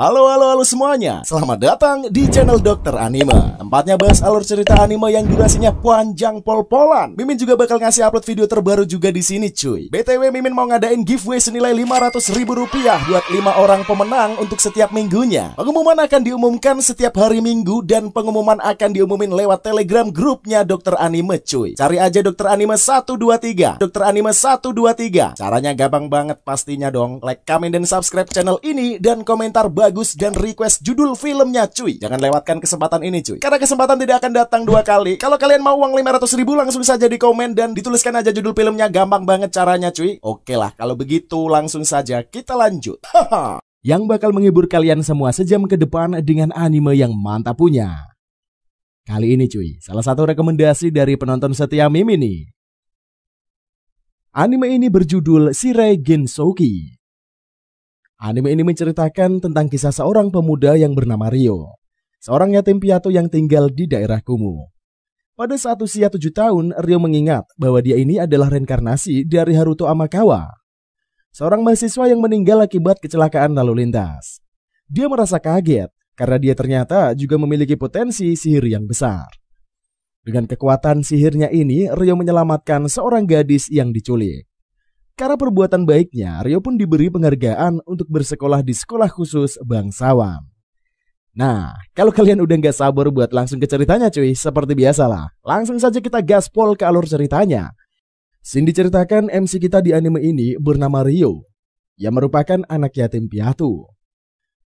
Halo semuanya, selamat datang di channel Dokter Anime. Tempatnya bahas alur cerita anime yang durasinya panjang pol-polan. Mimin juga bakal ngasih upload video terbaru juga di sini cuy. BTW Mimin mau ngadain giveaway senilai Rp500.000 buat 5 orang pemenang untuk setiap minggunya. Pengumuman akan diumumkan setiap hari Minggu dan pengumuman akan diumumin lewat Telegram grupnya Dokter Anime cuy. Cari aja Dokter Anime 123, Dokter Anime 123. Caranya gampang banget pastinya dong. Like, komen, dan subscribe channel ini dan komentar bagus dan request judul filmnya cuy. Jangan lewatkan kesempatan ini cuy, karena kesempatan tidak akan datang dua kali. Kalau kalian mau uang 500.000 langsung saja di komen dan dituliskan aja judul filmnya. Gampang banget caranya cuy. Oke lah, kalau begitu langsung saja kita lanjut. Yang bakal menghibur kalian semua sejam ke depan dengan anime yang mantap punya. Kali ini cuy, salah satu rekomendasi dari penonton setia Mimi nih. Anime ini berjudul Shirei Gensouki. Anime ini menceritakan tentang kisah seorang pemuda yang bernama Ryo, seorang yatim piatu yang tinggal di daerah kumuh. Pada saat usia 7 tahun, Ryo mengingat bahwa dia ini adalah reinkarnasi dari Haruto Amakawa, seorang mahasiswa yang meninggal akibat kecelakaan lalu lintas. Dia merasa kaget karena dia ternyata juga memiliki potensi sihir yang besar. Dengan kekuatan sihirnya ini, Ryo menyelamatkan seorang gadis yang diculik. Karena perbuatan baiknya, Ryo pun diberi penghargaan untuk bersekolah di sekolah khusus bangsawan. Nah, kalau kalian udah gak sabar buat langsung ke ceritanya cuy, seperti biasalah, langsung saja kita gaspol ke alur ceritanya. Scene diceritakan MC kita di anime ini bernama Ryo, yang merupakan anak yatim piatu.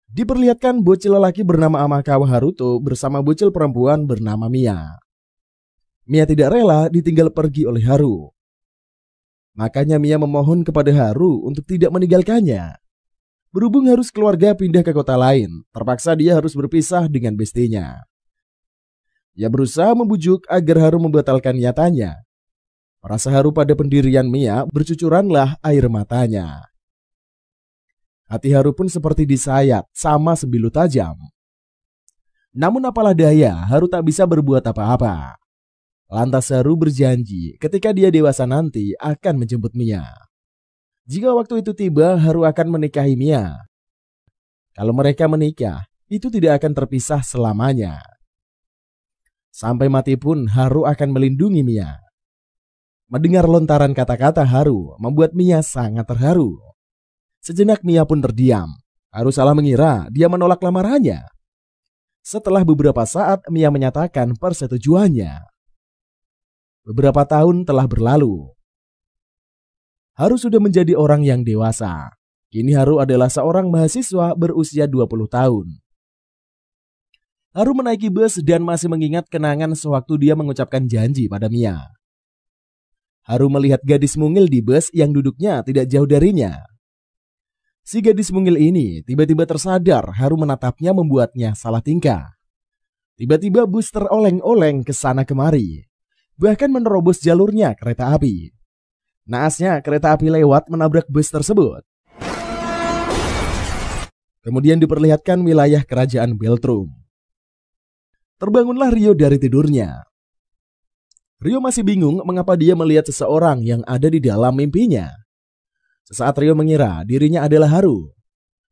Diperlihatkan bocil lelaki bernama Amakawa Haruto bersama bocil perempuan bernama Mia. Mia tidak rela ditinggal pergi oleh Haru. Makanya Mia memohon kepada Haru untuk tidak meninggalkannya. Berhubung harus keluarga pindah ke kota lain, terpaksa dia harus berpisah dengan bestinya. Ia berusaha membujuk agar Haru membatalkan niatannya. Merasa haru pada pendirian Mia, bercucuranlah air matanya. Hati Haru pun seperti disayat sama sembilu tajam. Namun apalah daya, Haru tak bisa berbuat apa-apa. Lantas Haru berjanji ketika dia dewasa nanti akan menjemput Mia. Jika waktu itu tiba, Haru akan menikahi Mia. Kalau mereka menikah, itu tidak akan terpisah selamanya. Sampai mati pun Haru akan melindungi Mia. Mendengar lontaran kata-kata Haru membuat Mia sangat terharu. Sejenak Mia pun terdiam. Haru salah mengira dia menolak lamarannya. Setelah beberapa saat Mia menyatakan persetujuannya. Beberapa tahun telah berlalu. Haru sudah menjadi orang yang dewasa. Kini Haru adalah seorang mahasiswa berusia 20 tahun. Haru menaiki bus dan masih mengingat kenangan sewaktu dia mengucapkan janji pada Mia. Haru melihat gadis mungil di bus yang duduknya tidak jauh darinya. Si gadis mungil ini tiba-tiba tersadar Haru menatapnya membuatnya salah tingkah. Tiba-tiba bus teroleng-oleng ke sana kemari. Bahkan menerobos jalurnya kereta api. Naasnya kereta api lewat menabrak bus tersebut. Kemudian diperlihatkan wilayah kerajaan Beltrum. Terbangunlah Ryo dari tidurnya. Ryo masih bingung mengapa dia melihat seseorang yang ada di dalam mimpinya. Sesaat Ryo mengira dirinya adalah Haru.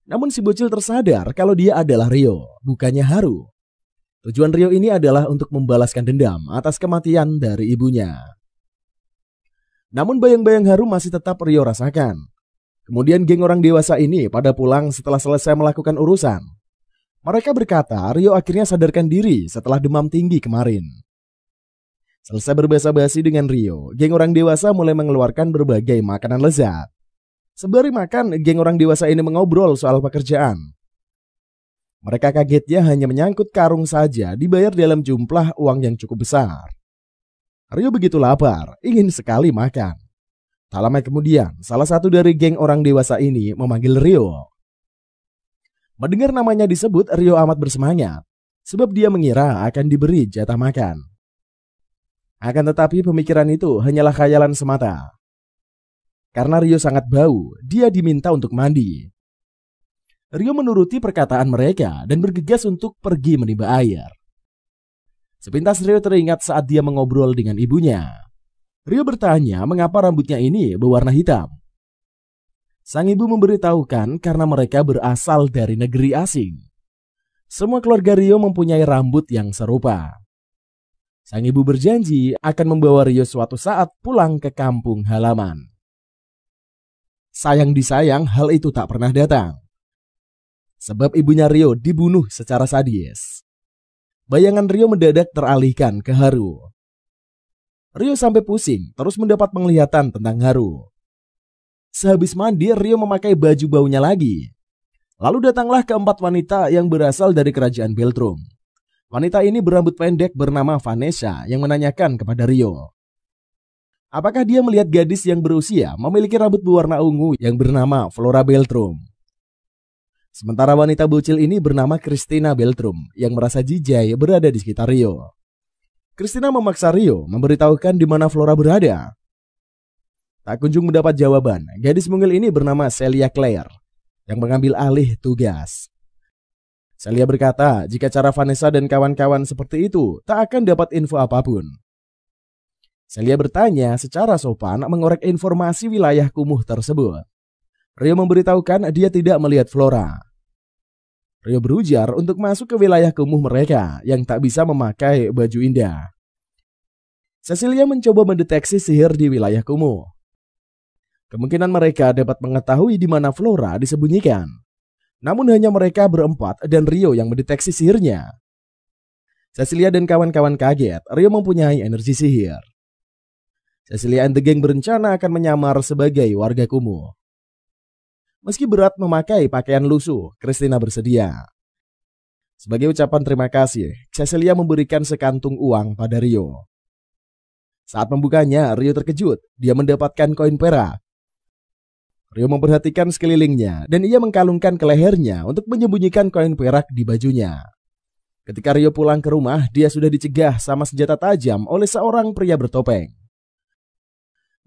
Namun si bocil tersadar kalau dia adalah Ryo, bukannya Haru. Tujuan Ryo ini adalah untuk membalaskan dendam atas kematian dari ibunya. Namun bayang-bayang Haru masih tetap Ryo rasakan. Kemudian geng orang dewasa ini pada pulang setelah selesai melakukan urusan. Mereka berkata Ryo akhirnya sadarkan diri setelah demam tinggi kemarin. Selesai berbahasa-basi dengan Ryo, geng orang dewasa mulai mengeluarkan berbagai makanan lezat. Sembari makan, geng orang dewasa ini mengobrol soal pekerjaan. Mereka kagetnya hanya menyangkut karung saja dibayar dalam jumlah uang yang cukup besar. Ryo begitu lapar, ingin sekali makan. Tak lama kemudian, salah satu dari geng orang dewasa ini memanggil Ryo. Mendengar namanya disebut, Ryo amat bersemangat, sebab dia mengira akan diberi jatah makan. Akan tetapi pemikiran itu hanyalah khayalan semata. Karena Ryo sangat bau, dia diminta untuk mandi. Ryo menuruti perkataan mereka dan bergegas untuk pergi menimba air. Sepintas Ryo teringat saat dia mengobrol dengan ibunya. Ryo bertanya mengapa rambutnya ini berwarna hitam. Sang ibu memberitahukan karena mereka berasal dari negeri asing. Semua keluarga Rio mempunyai rambut yang serupa. Sang ibu berjanji akan membawa Rio suatu saat pulang ke kampung halaman. Sayang disayang hal itu tak pernah datang. Sebab ibunya Rio dibunuh secara sadis. Bayangan Rio mendadak teralihkan ke Haru. Rio sampai pusing terus mendapat penglihatan tentang Haru. Sehabis mandi, Rio memakai baju baunya lagi. Lalu datanglah keempat wanita yang berasal dari kerajaan Beltrum. Wanita ini berambut pendek bernama Vanessa yang menanyakan kepada Rio, apakah dia melihat gadis yang berusia memiliki rambut berwarna ungu yang bernama Flora Beltrum. Sementara wanita bocil ini bernama Christina Beltrum yang merasa jijai berada di sekitar Rio. Christina memaksa Rio memberitahukan di mana Flora berada. Tak kunjung mendapat jawaban, gadis mungil ini bernama Celia Claire yang mengambil alih tugas. Celia berkata jika cara Vanessa dan kawan-kawan seperti itu tak akan dapat info apapun. Celia bertanya secara sopan mengorek informasi wilayah kumuh tersebut. Rio memberitahukan dia tidak melihat Flora. Rio berujar untuk masuk ke wilayah kumuh mereka yang tak bisa memakai baju indah. Cecilia mencoba mendeteksi sihir di wilayah kumuh. Kemungkinan mereka dapat mengetahui di mana Flora disembunyikan. Namun hanya mereka berempat dan Rio yang mendeteksi sihirnya. Cecilia dan kawan-kawan kaget Rio mempunyai energi sihir. Cecilia and the gang berencana akan menyamar sebagai warga kumuh. Meski berat memakai pakaian lusuh, Christina bersedia. Sebagai ucapan terima kasih, Cecilia memberikan sekantung uang pada Rio. Saat membukanya, Rio terkejut. Dia mendapatkan koin perak. Rio memperhatikan sekelilingnya dan ia mengkalungkan ke lehernya untuk menyembunyikan koin perak di bajunya. Ketika Rio pulang ke rumah, dia sudah dicegah sama senjata tajam oleh seorang pria bertopeng.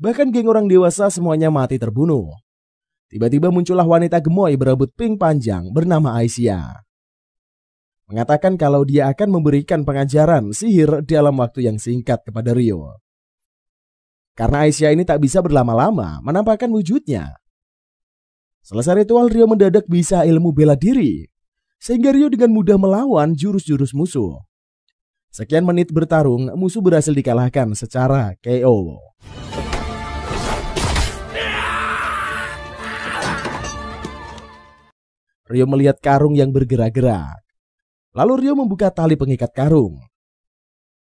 Bahkan geng orang dewasa semuanya mati terbunuh. Tiba-tiba muncullah wanita gemoy berambut pink panjang bernama Aisyah. Mengatakan kalau dia akan memberikan pengajaran sihir dalam waktu yang singkat kepada Rio. Karena Aisyah ini tak bisa berlama-lama menampakkan wujudnya. Selesai ritual, Rio mendadak bisa ilmu bela diri, sehingga Rio dengan mudah melawan jurus-jurus musuh. Sekian menit bertarung, musuh berhasil dikalahkan secara KO. Rio melihat karung yang bergerak-gerak. Lalu Rio membuka tali pengikat karung.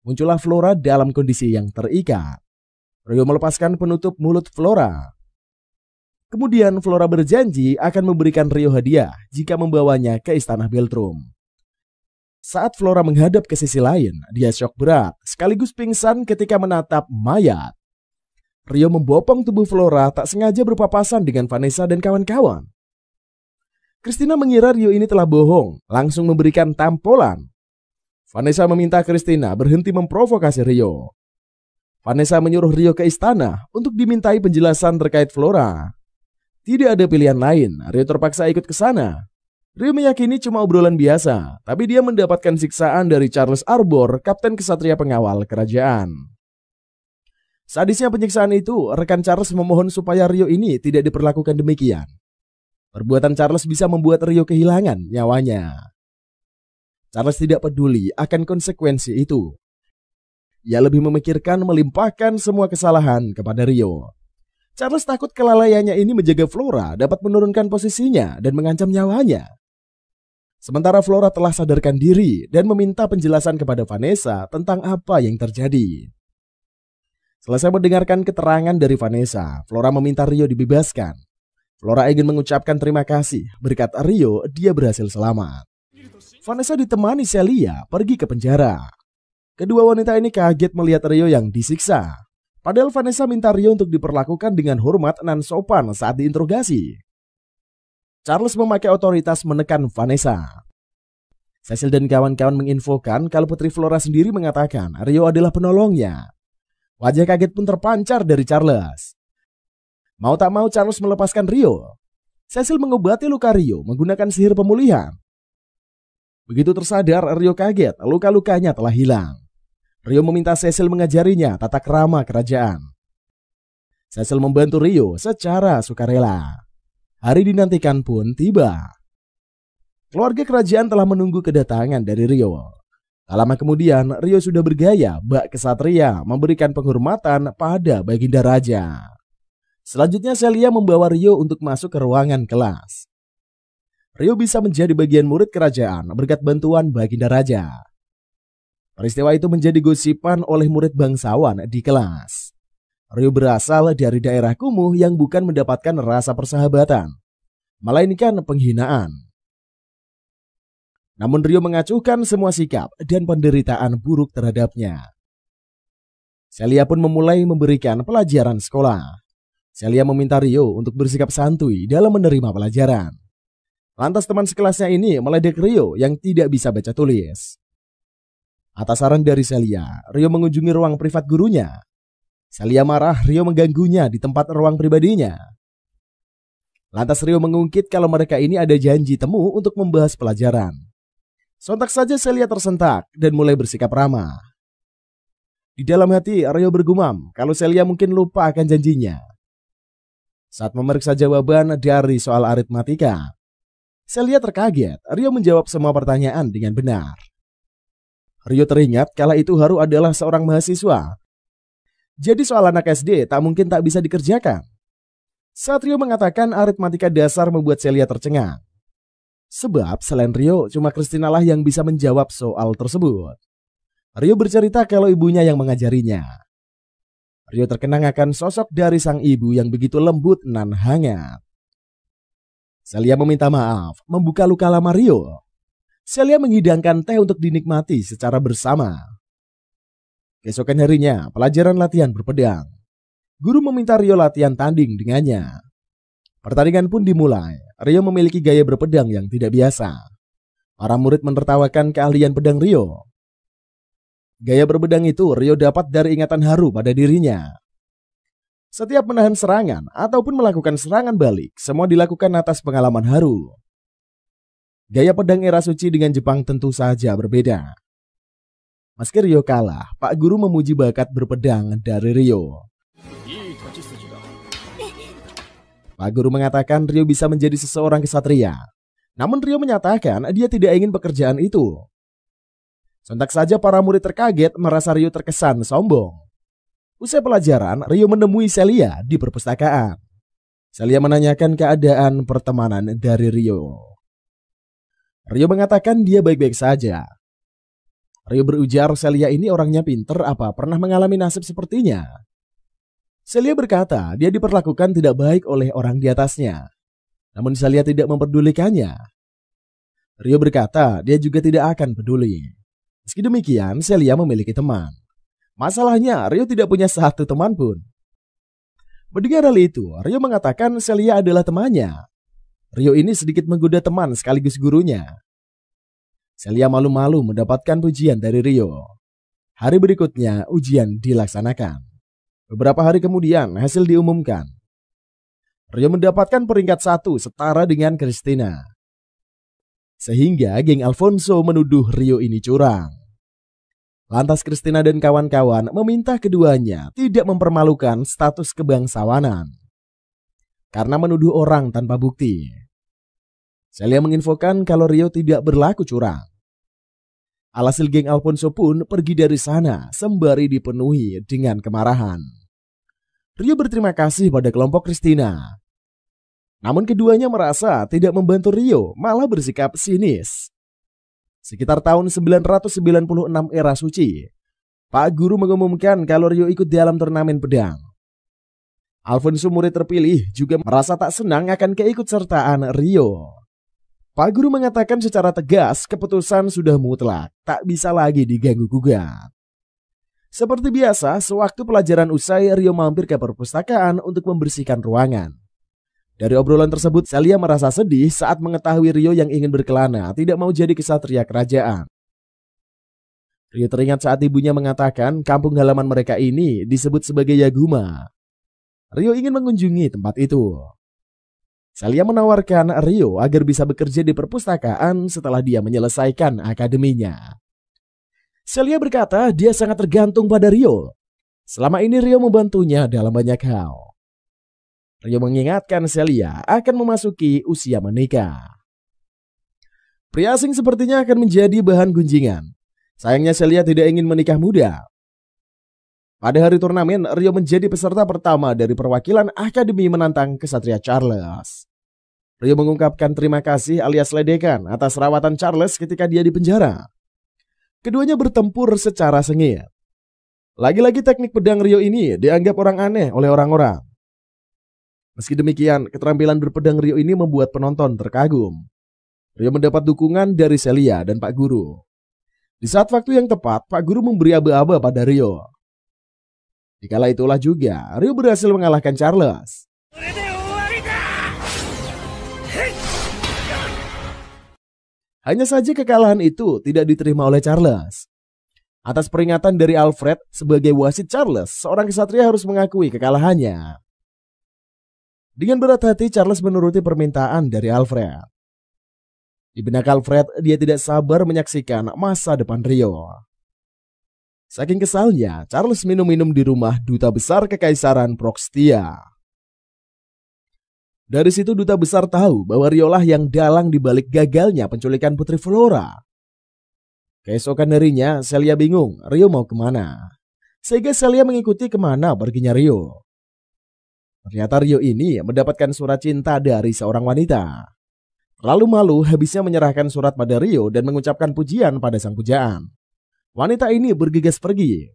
Muncullah Flora dalam kondisi yang terikat. Rio melepaskan penutup mulut Flora. Kemudian Flora berjanji akan memberikan Rio hadiah jika membawanya ke istana Beltrum. Saat Flora menghadap ke sisi lain, dia syok berat sekaligus pingsan ketika menatap mayat. Rio membopong tubuh Flora tak sengaja berpapasan dengan Vanessa dan kawan-kawan. Christina mengira Rio ini telah bohong, langsung memberikan tampolan. Vanessa meminta Christina berhenti memprovokasi Rio. Vanessa menyuruh Rio ke istana untuk dimintai penjelasan terkait Flora. Tidak ada pilihan lain, Rio terpaksa ikut ke sana. Rio meyakini cuma obrolan biasa, tapi dia mendapatkan siksaan dari Charles Arbor, kapten kesatria pengawal kerajaan. Sadisnya penyiksaan itu, rekan Charles memohon supaya Rio ini tidak diperlakukan demikian. Perbuatan Charles bisa membuat Rio kehilangan nyawanya. Charles tidak peduli akan konsekuensi itu. Ia lebih memikirkan melimpahkan semua kesalahan kepada Rio. Charles takut kelalaiannya ini menjaga Flora dapat menurunkan posisinya dan mengancam nyawanya. Sementara Flora telah sadarkan diri dan meminta penjelasan kepada Vanessa tentang apa yang terjadi. Selesai mendengarkan keterangan dari Vanessa, Flora meminta Rio dibebaskan. Flora ingin mengucapkan terima kasih, berkat Rio dia berhasil selamat. Vanessa ditemani Celia pergi ke penjara. Kedua wanita ini kaget melihat Rio yang disiksa. Padahal Vanessa minta Rio untuk diperlakukan dengan hormat dan sopan saat diinterogasi. Charles memakai otoritas menekan Vanessa. Cecil dan kawan-kawan menginfokan kalau Putri Flora sendiri mengatakan Rio adalah penolongnya. Wajah kaget pun terpancar dari Charles. Mau tak mau Charles melepaskan Rio. Cecil mengobati luka Rio menggunakan sihir pemulihan. Begitu tersadar, Rio kaget, luka-lukanya telah hilang. Rio meminta Cecil mengajarinya tata krama kerajaan. Cecil membantu Rio secara sukarela. Hari dinantikan pun tiba. Keluarga kerajaan telah menunggu kedatangan dari Rio. Tak lama kemudian, Rio sudah bergaya bak kesatria memberikan penghormatan pada Baginda Raja. Selanjutnya Celia membawa Rio untuk masuk ke ruangan kelas. Rio bisa menjadi bagian murid kerajaan berkat bantuan Baginda Raja. Peristiwa itu menjadi gosipan oleh murid bangsawan di kelas. Rio berasal dari daerah kumuh yang bukan mendapatkan rasa persahabatan, melainkan penghinaan. Namun Rio mengacuhkan semua sikap dan penderitaan buruk terhadapnya. Celia pun memulai memberikan pelajaran sekolah. Celia meminta Rio untuk bersikap santuy dalam menerima pelajaran. Lantas teman sekelasnya ini meledek Rio yang tidak bisa baca tulis. Atas saran dari Celia, Rio mengunjungi ruang privat gurunya. Celia marah Rio mengganggunya di tempat ruang pribadinya. Lantas Rio mengungkit kalau mereka ini ada janji temu untuk membahas pelajaran. Sontak saja Celia tersentak dan mulai bersikap ramah. Di dalam hati Rio bergumam kalau Celia mungkin lupa akan janjinya. Saat memeriksa jawaban dari soal aritmatika, Celia terkaget Rio menjawab semua pertanyaan dengan benar. Rio teringat kala itu Haru adalah seorang mahasiswa. Jadi soal anak SD tak mungkin tak bisa dikerjakan. Saat Rio mengatakan aritmatika dasar membuat Celia tercengang. Sebab selain Rio, cuma Christina lah yang bisa menjawab soal tersebut. Rio bercerita kalau ibunya yang mengajarinya. Rio terkenang akan sosok dari sang ibu yang begitu lembut nan hangat. Celia meminta maaf, membuka luka lama Rio. Celia menghidangkan teh untuk dinikmati secara bersama. Keesokan harinya, pelajaran latihan berpedang. Guru meminta Rio latihan tanding dengannya. Pertandingan pun dimulai. Rio memiliki gaya berpedang yang tidak biasa. Para murid menertawakan keahlian pedang Rio. Gaya berpedang itu Rio dapat dari ingatan Haru pada dirinya. Setiap menahan serangan ataupun melakukan serangan balik, semua dilakukan atas pengalaman Haru. Gaya pedang era suci dengan Jepang tentu saja berbeda. Meski Rio kalah, Pak Guru memuji bakat berpedang dari Rio. Pak Guru mengatakan Rio bisa menjadi seseorang kesatria. Namun Rio menyatakan dia tidak ingin pekerjaan itu. Sontak saja para murid terkaget merasa Rio terkesan sombong. Usai pelajaran, Rio menemui Celia di perpustakaan. Celia menanyakan keadaan pertemanan dari Rio. Rio mengatakan dia baik-baik saja. Rio berujar Celia ini orangnya pinter apa pernah mengalami nasib sepertinya. Celia berkata dia diperlakukan tidak baik oleh orang di atasnya. Namun Celia tidak memperdulikannya. Rio berkata dia juga tidak akan peduli. Meski demikian, Celia memiliki teman. Masalahnya, Rio tidak punya satu teman pun. Mendengar hal itu, Rio mengatakan Celia adalah temannya. Rio ini sedikit menggoda teman sekaligus gurunya. Celia malu-malu mendapatkan pujian dari Rio. Hari berikutnya, ujian dilaksanakan. Beberapa hari kemudian, hasil diumumkan. Rio mendapatkan peringkat 1 setara dengan Christina. Sehingga geng Alfonso menuduh Rio ini curang. Lantas Christina dan kawan-kawan meminta keduanya tidak mempermalukan status kebangsawanan karena menuduh orang tanpa bukti. Celia menginfokan kalau Rio tidak berlaku curang. Alhasil geng Alfonso pun pergi dari sana sembari dipenuhi dengan kemarahan. Rio berterima kasih pada kelompok Christina. Namun keduanya merasa tidak membantu Rio, malah bersikap sinis. Sekitar tahun 996 era suci, Pak Guru mengumumkan kalau Rio ikut dalam turnamen pedang. Alfonso murid terpilih juga merasa tak senang akan keikutsertaan Rio. Pak Guru mengatakan secara tegas keputusan sudah mutlak, tak bisa lagi diganggu-gugat. Seperti biasa, sewaktu pelajaran usai, Rio mampir ke perpustakaan untuk membersihkan ruangan. Dari obrolan tersebut, Celia merasa sedih saat mengetahui Rio yang ingin berkelana tidak mau jadi kesatria kerajaan. Rio teringat saat ibunya mengatakan kampung halaman mereka ini disebut sebagai Yaguma. Rio ingin mengunjungi tempat itu. Celia menawarkan Rio agar bisa bekerja di perpustakaan setelah dia menyelesaikan akademinya. Celia berkata dia sangat tergantung pada Rio. Selama ini Rio membantunya dalam banyak hal. Rio mengingatkan Celia akan memasuki usia menikah. Pria asing sepertinya akan menjadi bahan gunjingan. Sayangnya Celia tidak ingin menikah muda. Pada hari turnamen, Rio menjadi peserta pertama dari perwakilan akademi menantang kesatria Charles. Rio mengungkapkan terima kasih alias ledekan atas rawatan Charles ketika dia di penjara. Keduanya bertempur secara sengit. Lagi-lagi teknik pedang Rio ini dianggap orang aneh oleh orang-orang. Meski demikian, keterampilan berpedang Rio ini membuat penonton terkagum. Rio mendapat dukungan dari Celia dan Pak Guru. Di saat waktu yang tepat, Pak Guru memberi aba-aba pada Rio. Dikala itulah juga, Rio berhasil mengalahkan Charles. Hanya saja kekalahan itu tidak diterima oleh Charles. Atas peringatan dari Alfred sebagai wasit Charles, seorang kesatria harus mengakui kekalahannya. Dengan berat hati, Charles menuruti permintaan dari Alfred. Di benak Alfred, dia tidak sabar menyaksikan masa depan Rio. Saking kesalnya, Charles minum-minum di rumah duta besar Kekaisaran Proxtia. Dari situ duta besar tahu bahwa Rio lah yang dalang dibalik gagalnya penculikan Putri Flora. Keesokan harinya, Celia bingung Rio mau kemana. Sehingga Celia mengikuti kemana perginya Rio. Ternyata Rio ini mendapatkan surat cinta dari seorang wanita. Lalu malu habisnya menyerahkan surat pada Rio dan mengucapkan pujian pada sang pujaan. Wanita ini bergegas pergi.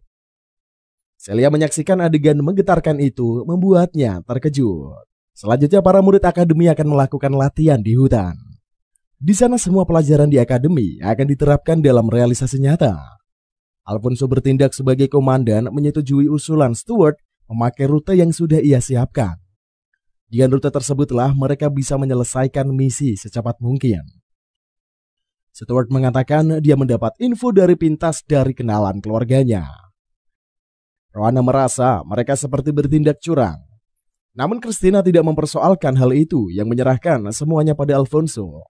Celia menyaksikan adegan menggetarkan itu membuatnya terkejut. Selanjutnya para murid akademi akan melakukan latihan di hutan. Di sana semua pelajaran di akademi akan diterapkan dalam realisasi nyata. Alfonso bertindak sebagai komandan menyetujui usulan Stuart memakai rute yang sudah ia siapkan. Dengan rute tersebutlah mereka bisa menyelesaikan misi secepat mungkin. Stuart mengatakan dia mendapat info dari pintas dari kenalan keluarganya. Rowana merasa mereka seperti bertindak curang. Namun Christina tidak mempersoalkan hal itu yang menyerahkan semuanya pada Alfonso.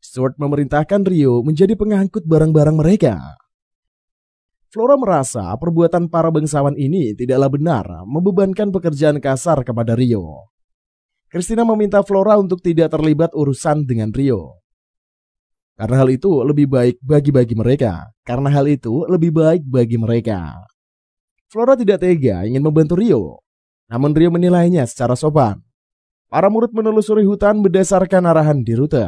Stuart memerintahkan Rio menjadi pengangkut barang-barang mereka. Flora merasa perbuatan para bangsawan ini tidaklah benar membebankan pekerjaan kasar kepada Rio. Christina meminta Flora untuk tidak terlibat urusan dengan Rio. Karena hal itu lebih baik bagi mereka. Flora tidak tega ingin membantu Rio. Namun Rio menilainya secara sopan. Para murid menelusuri hutan berdasarkan arahan di rute.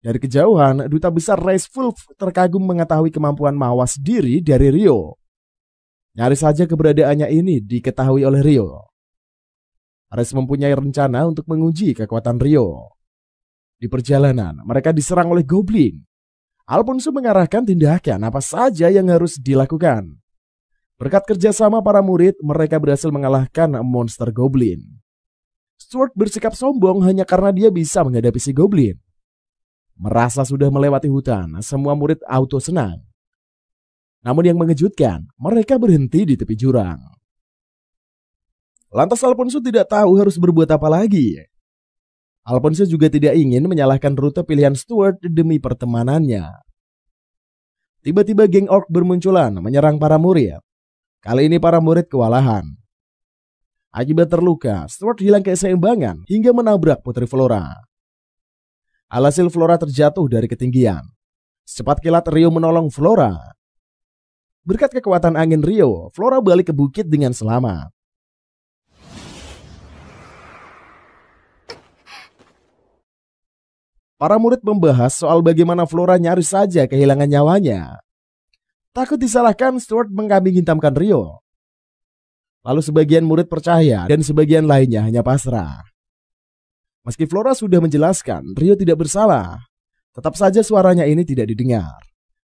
Dari kejauhan, duta besar Reis Wolf terkagum mengetahui kemampuan mawas diri dari Rio. Nyaris saja keberadaannya ini diketahui oleh Rio. Reis mempunyai rencana untuk menguji kekuatan Rio. Di perjalanan, mereka diserang oleh goblin. Alfonso mengarahkan tindakan apa saja yang harus dilakukan. Berkat kerjasama para murid, mereka berhasil mengalahkan monster goblin. Stuart bersikap sombong hanya karena dia bisa menghadapi si goblin. Merasa sudah melewati hutan, semua murid auto senang. Namun yang mengejutkan, mereka berhenti di tepi jurang. Lantas Alfonso tidak tahu harus berbuat apa lagi. Alfonso juga tidak ingin menyalahkan rute pilihan Stuart demi pertemanannya. Tiba-tiba geng orc bermunculan menyerang para murid. Kali ini para murid kewalahan. Akibat terluka, Stuart hilang keseimbangan hingga menabrak Putri Flora. Alhasil Flora terjatuh dari ketinggian. Secepat kilat Rio menolong Flora. Berkat kekuatan angin Rio, Flora balik ke bukit dengan selamat. Para murid membahas soal bagaimana Flora nyaris saja kehilangan nyawanya. Takut disalahkan, Stuart mengkambing hitamkan Rio. Lalu sebagian murid percaya dan sebagian lainnya hanya pasrah. Meski Flora sudah menjelaskan Rio tidak bersalah, tetap saja suaranya ini tidak didengar.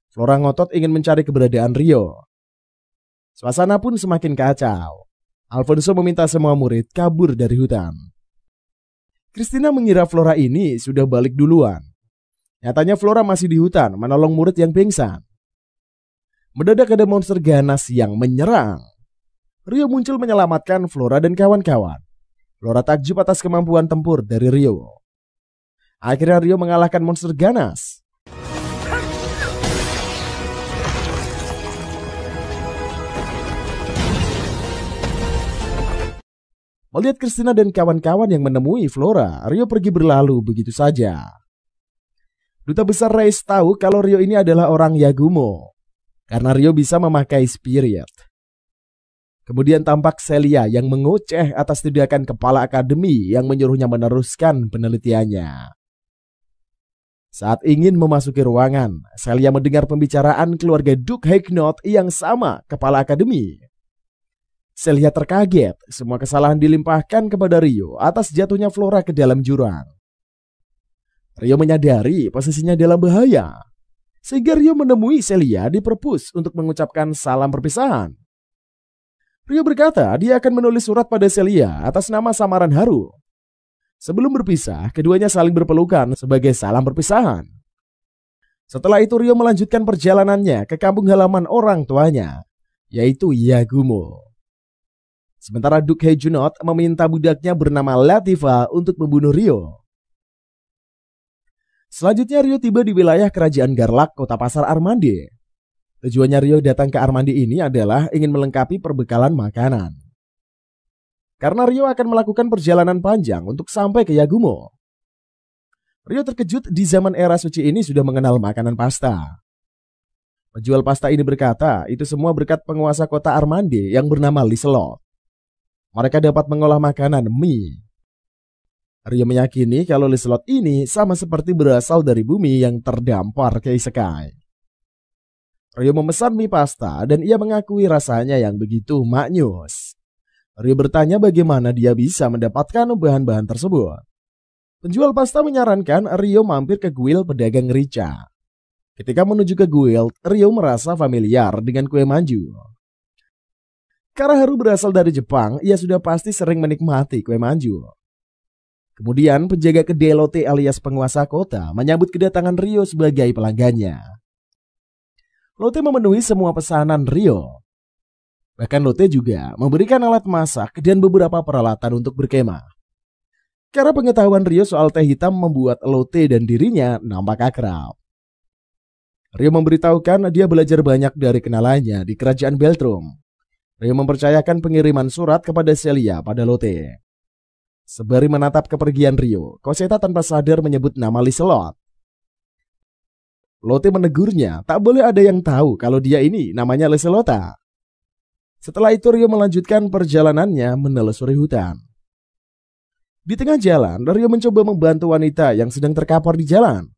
Flora ngotot ingin mencari keberadaan Rio. Suasana pun semakin kacau. Alfonso meminta semua murid kabur dari hutan. Christina mengira Flora ini sudah balik duluan. Nyatanya Flora masih di hutan menolong murid yang pingsan. Mendadak ada monster ganas yang menyerang. Rio muncul menyelamatkan Flora dan kawan-kawan. Flora takjub atas kemampuan tempur dari Rio. Akhirnya Rio mengalahkan monster ganas. Melihat Christina dan kawan-kawan yang menemui Flora, Rio pergi berlalu begitu saja. Duta besar Reis tahu kalau Rio ini adalah orang Yagumo, karena Rio bisa memakai spirit. Kemudian tampak Celia yang mengoceh atas tindakan kepala akademi yang menyuruhnya meneruskan penelitiannya. Saat ingin memasuki ruangan, Celia mendengar pembicaraan keluarga Duke Haguenot yang sama kepala akademi. Celia terkaget, semua kesalahan dilimpahkan kepada Rio atas jatuhnya Flora ke dalam jurang. Rio menyadari posisinya dalam bahaya, sehingga Rio menemui Celia di perpus untuk mengucapkan salam perpisahan. Rio berkata dia akan menulis surat pada Celia atas nama samaran Haru. Sebelum berpisah, keduanya saling berpelukan sebagai salam perpisahan. Setelah itu Rio melanjutkan perjalanannya ke kampung halaman orang tuanya, yaitu Yagumo. Sementara Duke Haguenot meminta budaknya bernama Latifah untuk membunuh Rio. Selanjutnya Rio tiba di wilayah kerajaan Garlak, kota pasar Armande. Tujuannya Rio datang ke Armande ini adalah ingin melengkapi perbekalan makanan. Karena Rio akan melakukan perjalanan panjang untuk sampai ke Yagumo. Rio terkejut di zaman era suci ini sudah mengenal makanan pasta. Penjual pasta ini berkata itu semua berkat penguasa kota Armande yang bernama Liselot. Mereka dapat mengolah makanan mie. Rio meyakini kalau Liselot ini sama seperti berasal dari bumi yang terdampar ke isekai. Rio memesan mie pasta dan ia mengakui rasanya yang begitu maknyus. Rio bertanya bagaimana dia bisa mendapatkan bahan-bahan tersebut. Penjual pasta menyarankan Rio mampir ke guild pedagang rica. Ketika menuju ke guild, Rio merasa familiar dengan kue manju. Karena Haru berasal dari Jepang, ia sudah pasti sering menikmati kue manju. Kemudian penjaga kedai Lotte alias penguasa kota menyambut kedatangan Rio sebagai pelanggannya. Lotte memenuhi semua pesanan Rio. Bahkan Lotte juga memberikan alat masak dan beberapa peralatan untuk berkemah. Karena pengetahuan Rio soal teh hitam membuat Lotte dan dirinya nampak akrab. Rio memberitahukan dia belajar banyak dari kenalannya di kerajaan Beltrum. Rio mempercayakan pengiriman surat kepada Celia pada Lotte. Sembari menatap kepergian Rio, Cosetta tanpa sadar menyebut nama Liselot. Lotte menegurnya, tak boleh ada yang tahu kalau dia ini namanya Liselota. Setelah itu Rio melanjutkan perjalanannya menelusuri hutan. Di tengah jalan, Rio mencoba membantu wanita yang sedang terkapar di jalan.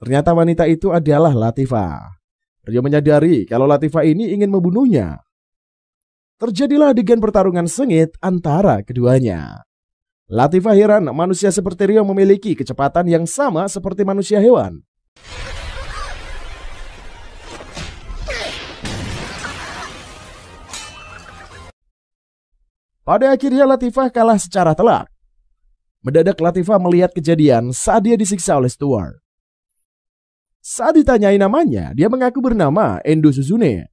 Ternyata wanita itu adalah Latifah. Rio menyadari kalau Latifah ini ingin membunuhnya. Terjadilah adegan pertarungan sengit antara keduanya. Latifah heran manusia seperti Rio memiliki kecepatan yang sama seperti manusia hewan. Pada akhirnya Latifah kalah secara telak. Mendadak Latifah melihat kejadian saat dia disiksa oleh Stuart. Saat ditanyai namanya, dia mengaku bernama Endo Suzune.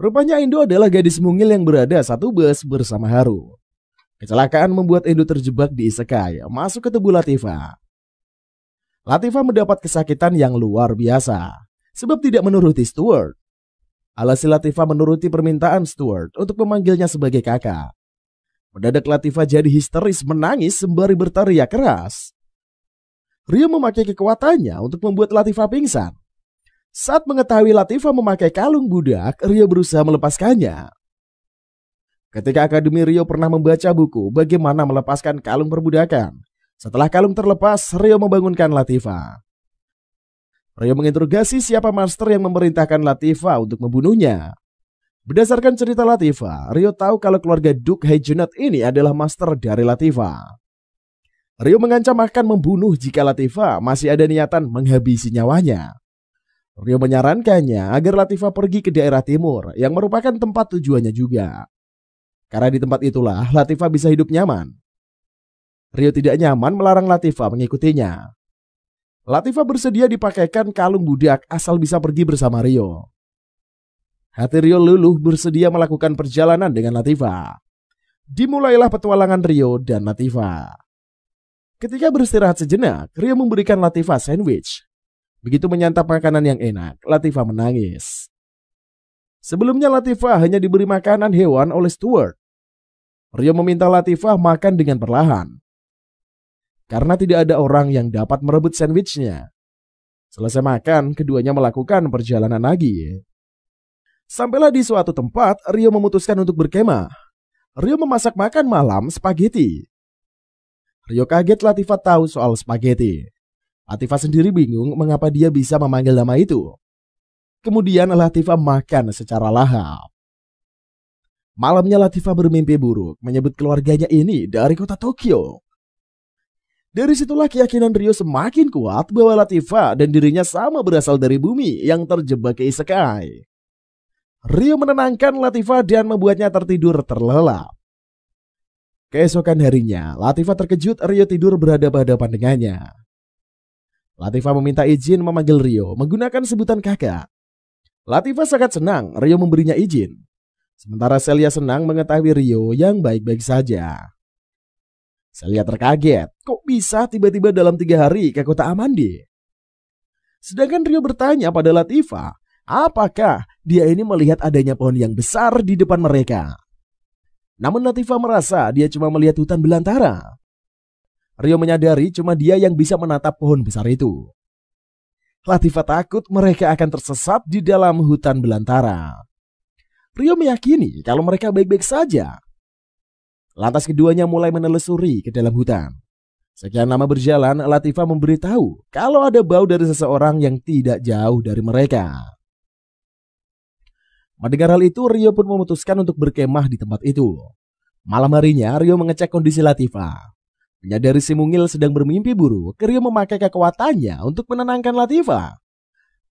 Rupanya Endo adalah gadis mungil yang berada satu bus bersama Haru. Kecelakaan membuat Endo terjebak di isekai, masuk ke tubuh Latifah. Latifah mendapat kesakitan yang luar biasa, sebab tidak menuruti Stuart. Alhasil Latifah menuruti permintaan Stuart untuk memanggilnya sebagai kakak. Mendadak Latifah jadi histeris menangis sembari berteriak keras. Rio memakai kekuatannya untuk membuat Latifah pingsan. Saat mengetahui Latifah memakai kalung budak, Rio berusaha melepaskannya. Ketika Akademi Rio pernah membaca buku bagaimana melepaskan kalung perbudakan. Setelah kalung terlepas, Rio membangunkan Latifah. Rio menginterogasi siapa master yang memerintahkan Latifah untuk membunuhnya. Berdasarkan cerita Latifah, Rio tahu kalau keluarga Duke Haguenot ini adalah master dari Latifah. Rio mengancam akan membunuh jika Latifah masih ada niatan menghabisi nyawanya. Rio menyarankannya agar Latifah pergi ke daerah timur yang merupakan tempat tujuannya juga. Karena di tempat itulah Latifah bisa hidup nyaman. Rio tidak nyaman melarang Latifah mengikutinya. Latifah bersedia dipakaikan kalung budak asal bisa pergi bersama Rio. Hati Rio luluh bersedia melakukan perjalanan dengan Latifah. Dimulailah petualangan Rio dan Latifah. Ketika beristirahat sejenak, Rio memberikan Latifah sandwich. Begitu menyantap makanan yang enak, Latifah menangis. Sebelumnya Latifah hanya diberi makanan hewan oleh Stuart. Rio meminta Latifah makan dengan perlahan, karena tidak ada orang yang dapat merebut sandwichnya. Selesai makan, keduanya melakukan perjalanan lagi. Sampailah di suatu tempat, Rio memutuskan untuk berkemah. Rio memasak makan malam spaghetti. Rio kaget Latifah tahu soal spaghetti. Latifah sendiri bingung mengapa dia bisa memanggil nama itu. Kemudian Latifah makan secara lahap. Malamnya Latifah bermimpi buruk menyebut keluarganya ini dari kota Tokyo. Dari situlah keyakinan Rio semakin kuat bahwa Latifah dan dirinya sama berasal dari bumi yang terjebak ke isekai. Rio menenangkan Latifah dan membuatnya tertidur terlelap. Keesokan harinya, Latifah terkejut Rio tidur berhadapan-hadapan dengannya. Latifah meminta izin memanggil Rio menggunakan sebutan kakak. Latifah sangat senang Rio memberinya izin. Sementara Celia senang mengetahui Rio yang baik-baik saja. Celia terkaget, kok bisa tiba-tiba dalam 3 hari ke kota Amandi? Sedangkan Rio bertanya pada Latifah, apakah dia ini melihat adanya pohon yang besar di depan mereka. Namun Latifah merasa dia cuma melihat hutan belantara. Rio menyadari cuma dia yang bisa menatap pohon besar itu. Latifah takut mereka akan tersesat di dalam hutan belantara. Rio meyakini kalau mereka baik-baik saja. Lantas keduanya mulai menelusuri ke dalam hutan. Sekian lama berjalan, Latifah memberitahu kalau ada bau dari seseorang yang tidak jauh dari mereka. Mendengar hal itu, Rio pun memutuskan untuk berkemah di tempat itu. Malam harinya, Rio mengecek kondisi Latifah. Menyadari si mungil sedang bermimpi buruk, Rio memakai kekuatannya untuk menenangkan Latifah.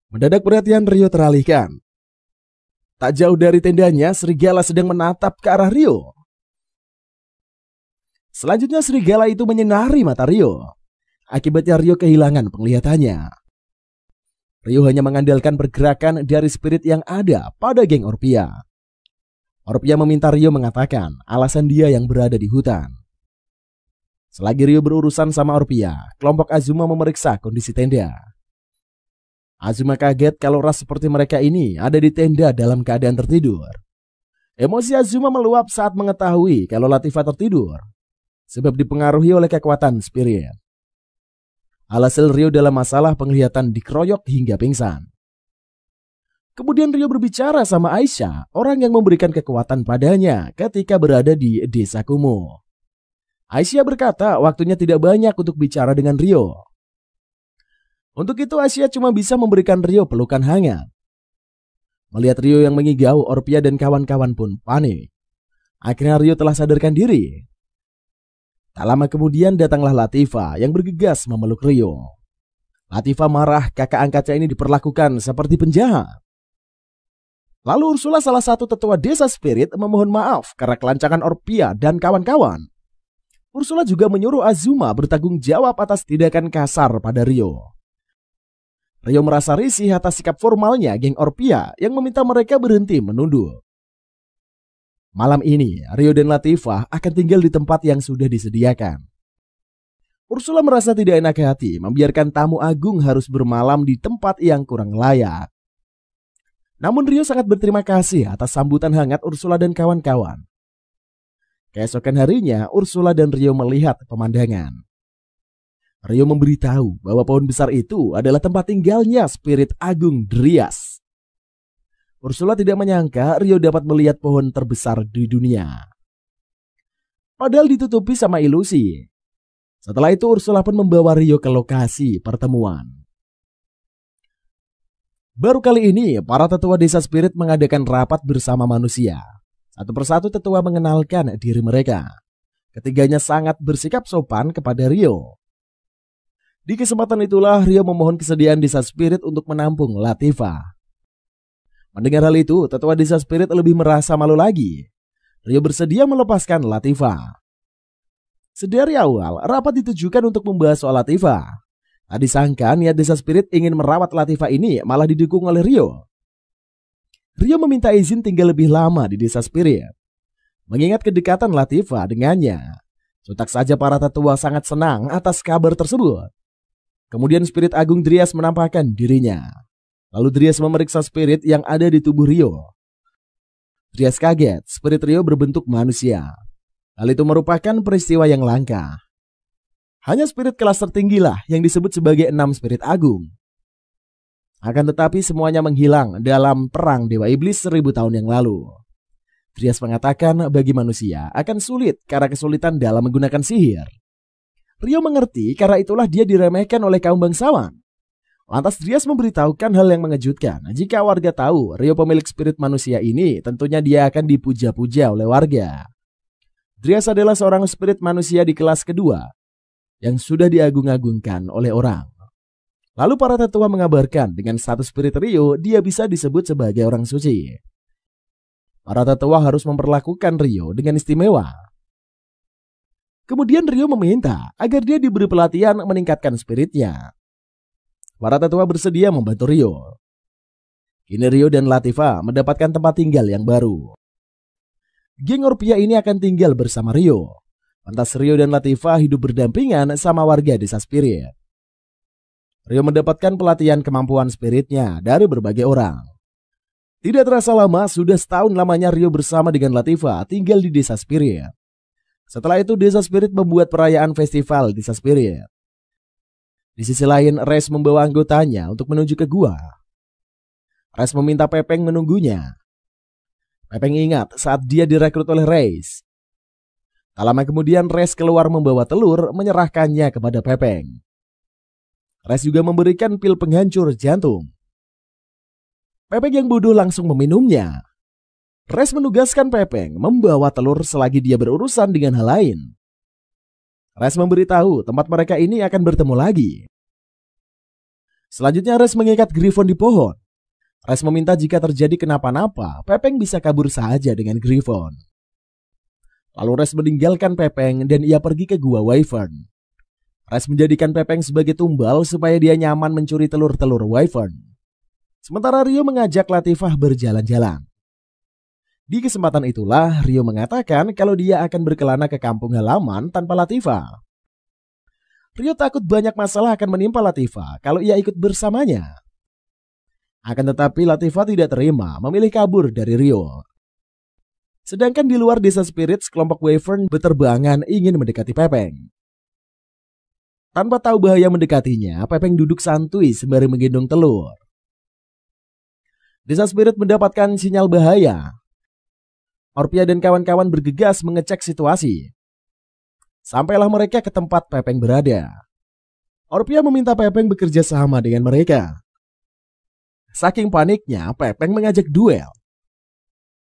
Mendadak perhatian Rio teralihkan. Tak jauh dari tendanya, serigala sedang menatap ke arah Rio. Selanjutnya serigala itu menyinari mata Rio. Akibatnya Rio kehilangan penglihatannya. Rio hanya mengandalkan pergerakan dari spirit yang ada pada geng Orpia. Orpia meminta Rio mengatakan alasan dia yang berada di hutan. Selagi Rio berurusan sama Orpia, kelompok Azuma memeriksa kondisi tenda. Azuma kaget kalau ras seperti mereka ini ada di tenda dalam keadaan tertidur. Emosi Azuma meluap saat mengetahui kalau Latifah tertidur, sebab dipengaruhi oleh kekuatan spirit. Alhasil Rio dalam masalah penglihatan dikeroyok hingga pingsan. Kemudian Rio berbicara sama Aisyah, orang yang memberikan kekuatan padanya ketika berada di desa kumuh. Aisyah berkata waktunya tidak banyak untuk bicara dengan Rio. Untuk itu Aisyah cuma bisa memberikan Rio pelukan hangat. Melihat Rio yang mengigau, Orpia dan kawan-kawan pun panik. Akhirnya Rio telah sadarkan diri. Tak lama kemudian datanglah Latifah yang bergegas memeluk Rio. Latifah marah kakak angkatnya ini diperlakukan seperti penjahat. Lalu Ursula, salah satu tetua desa spirit, memohon maaf karena kelancangan Orpia dan kawan-kawan. Ursula juga menyuruh Azuma bertanggung jawab atas tindakan kasar pada Rio. Rio merasa risih atas sikap formalnya geng Orpia yang meminta mereka berhenti menunduk. Malam ini, Rio dan Latifah akan tinggal di tempat yang sudah disediakan. Ursula merasa tidak enak hati membiarkan tamu agung harus bermalam di tempat yang kurang layak. Namun Rio sangat berterima kasih atas sambutan hangat Ursula dan kawan-kawan. Keesokan harinya, Ursula dan Rio melihat pemandangan. Rio memberitahu bahwa pohon besar itu adalah tempat tinggalnya spirit agung Dryas. Ursula tidak menyangka Rio dapat melihat pohon terbesar di dunia. Padahal ditutupi sama ilusi. Setelah itu Ursula pun membawa Rio ke lokasi pertemuan. Baru kali ini para tetua desa spirit mengadakan rapat bersama manusia. Satu persatu tetua mengenalkan diri mereka. Ketiganya sangat bersikap sopan kepada Rio. Di kesempatan itulah Rio memohon kesediaan desa spirit untuk menampung Latifah. Mendengar hal itu, tetua desa spirit lebih merasa malu lagi. Rio bersedia melepaskan Latifah. Sedari awal, rapat ditujukan untuk membahas soal Latifah. Tak disangka niat desa spirit ingin merawat Latifah ini malah didukung oleh Rio. Rio meminta izin tinggal lebih lama di desa spirit. Mengingat kedekatan Latifah dengannya, sontak saja para tetua sangat senang atas kabar tersebut. Kemudian spirit agung Dryas menampakkan dirinya. Lalu Dryas memeriksa spirit yang ada di tubuh Rio. Dryas kaget, spirit Rio berbentuk manusia. Hal itu merupakan peristiwa yang langka. Hanya spirit kelas tertinggilah yang disebut sebagai 6 spirit agung. Akan tetapi semuanya menghilang dalam perang Dewa Iblis 1000 tahun yang lalu. Dryas mengatakan bagi manusia akan sulit karena kesulitan dalam menggunakan sihir. Rio mengerti karena itulah dia diremehkan oleh kaum bangsawan. Lantas Dryas memberitahukan hal yang mengejutkan. Jika warga tahu Rio pemilik spirit manusia ini, tentunya dia akan dipuja-puja oleh warga. Dryas adalah seorang spirit manusia di kelas kedua yang sudah diagung-agungkan oleh orang. Lalu para tetua mengabarkan dengan status spirit Rio, dia bisa disebut sebagai orang suci. Para tetua harus memperlakukan Rio dengan istimewa. Kemudian Rio meminta agar dia diberi pelatihan meningkatkan spiritnya. Para tetua bersedia membantu Rio. Kini Rio dan Latifah mendapatkan tempat tinggal yang baru. Geng Orpia ini akan tinggal bersama Rio. Lantas Rio dan Latifah hidup berdampingan sama warga desa spirit. Rio mendapatkan pelatihan kemampuan spiritnya dari berbagai orang. Tidak terasa lama, sudah setahun lamanya Rio bersama dengan Latifah tinggal di desa spirit. Setelah itu desa spirit membuat perayaan festival desa spirit. Di sisi lain, Res membawa anggotanya untuk menuju ke gua. Res meminta Pepeng menunggunya. Pepeng ingat saat dia direkrut oleh Res. Tak lama kemudian Res keluar membawa telur menyerahkannya kepada Pepeng. Res juga memberikan pil penghancur jantung. Pepeng yang bodoh langsung meminumnya. Res menugaskan Pepeng membawa telur selagi dia berurusan dengan hal lain. Res memberitahu tempat mereka ini akan bertemu lagi. Selanjutnya Res mengikat Griffon di pohon. Res meminta jika terjadi kenapa-napa, Pepeng bisa kabur saja dengan Griffon. Lalu Res meninggalkan Pepeng dan ia pergi ke gua Wyvern. Res menjadikan Pepeng sebagai tumbal supaya dia nyaman mencuri telur-telur Wyvern. Sementara Rio mengajak Latifah berjalan-jalan. Di kesempatan itulah Rio mengatakan kalau dia akan berkelana ke kampung halaman tanpa Latifah. Rio takut banyak masalah akan menimpa Latifah kalau ia ikut bersamanya. Akan tetapi Latifah tidak terima, memilih kabur dari Rio. Sedangkan di luar desa spirit, sekelompok Wyvern berterbangan ingin mendekati Pepeng. Tanpa tahu bahaya mendekatinya, Pepeng duduk santuy sembari menggendong telur. Desa spirit mendapatkan sinyal bahaya. Orpia dan kawan-kawan bergegas mengecek situasi. Sampailah mereka ke tempat Pepeng berada. Orpia meminta Pepeng bekerja sama dengan mereka. Saking paniknya, Pepeng mengajak duel.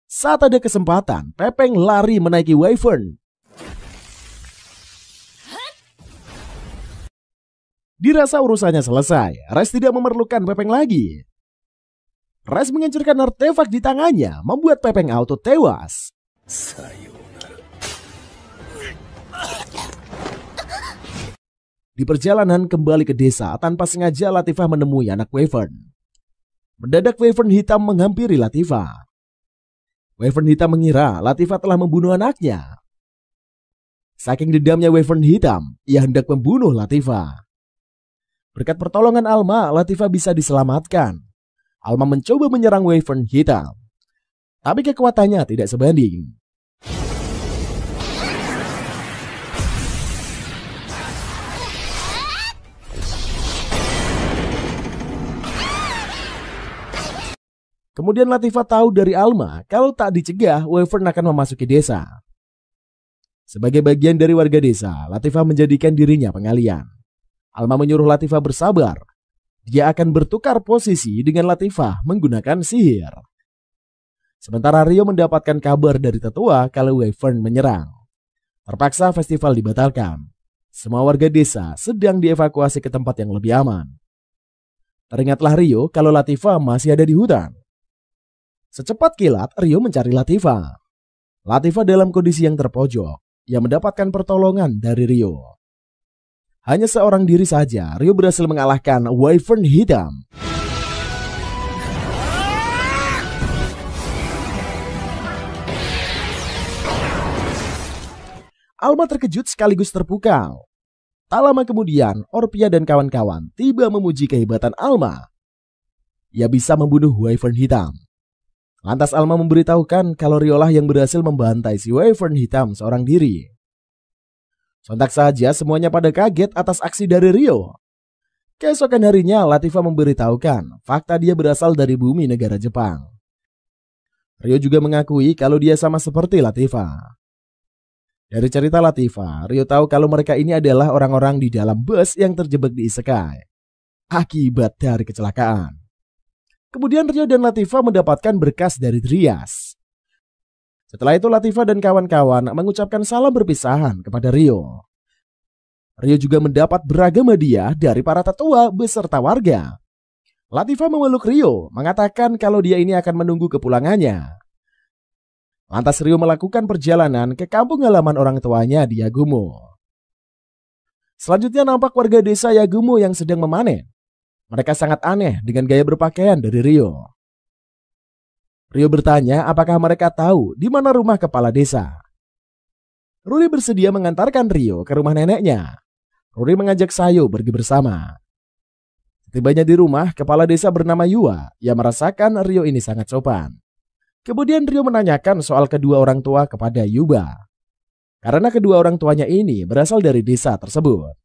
Saat ada kesempatan, Pepeng lari menaiki Wyvern. Dirasa urusannya selesai, Res tidak memerlukan Pepeng lagi. Res menghancurkan artefak di tangannya, membuat Pepeng auto tewas. Di perjalanan kembali ke desa, tanpa sengaja Latifah menemui anak Wyvern. Mendadak Wyvern hitam menghampiri Latifah. Wyvern hitam mengira Latifah telah membunuh anaknya. Saking dendamnya Wyvern hitam, ia hendak membunuh Latifah. Berkat pertolongan Alma, Latifah bisa diselamatkan. Alma mencoba menyerang Wyvern hitam, tapi kekuatannya tidak sebanding. Kemudian Latifah tahu dari Alma kalau tak dicegah, Wyvern akan memasuki desa. Sebagai bagian dari warga desa, Latifah menjadikan dirinya pengalian. Alma menyuruh Latifah bersabar. Dia akan bertukar posisi dengan Latifah menggunakan sihir. Sementara Rio mendapatkan kabar dari tetua kalau Wyvern menyerang. Terpaksa festival dibatalkan. Semua warga desa sedang dievakuasi ke tempat yang lebih aman. Teringatlah Rio kalau Latifah masih ada di hutan. Secepat kilat, Rio mencari Latifah. Latifah dalam kondisi yang terpojok. Ia mendapatkan pertolongan dari Rio. Hanya seorang diri saja, Rio berhasil mengalahkan Wyvern hitam. Alma terkejut sekaligus terpukau. Tak lama kemudian, Orpia dan kawan-kawan tiba memuji kehebatan Alma. Ia bisa membunuh Wyvern hitam. Lantas Alma memberitahukan kalau Rio lah yang berhasil membantai si Wyvern hitam seorang diri. Sontak saja semuanya pada kaget atas aksi dari Rio. Keesokan harinya Latifah memberitahukan fakta dia berasal dari bumi negara Jepang. Rio juga mengakui kalau dia sama seperti Latifah. Dari cerita Latifah, Rio tahu kalau mereka ini adalah orang-orang di dalam bus yang terjebak di isekai akibat dari kecelakaan. Kemudian Rio dan Latifah mendapatkan berkas dari Dryas. Setelah itu Latifah dan kawan-kawan mengucapkan salam perpisahan kepada Rio. Rio juga mendapat beragam hadiah dari para tetua beserta warga. Latifah memeluk Rio, mengatakan kalau dia ini akan menunggu kepulangannya. Lantas Rio melakukan perjalanan ke kampung halaman orang tuanya di Yagumo. Selanjutnya nampak warga desa Yagumo yang sedang memanen. Mereka sangat aneh dengan gaya berpakaian dari Rio. Rio bertanya apakah mereka tahu di mana rumah kepala desa. Ruri bersedia mengantarkan Rio ke rumah neneknya. Ruri mengajak Sayo pergi bersama. Setibanya di rumah, kepala desa bernama Yua yang merasakan Rio ini sangat sopan. Kemudian Rio menanyakan soal kedua orang tua kepada Yuba. Karena kedua orang tuanya ini berasal dari desa tersebut.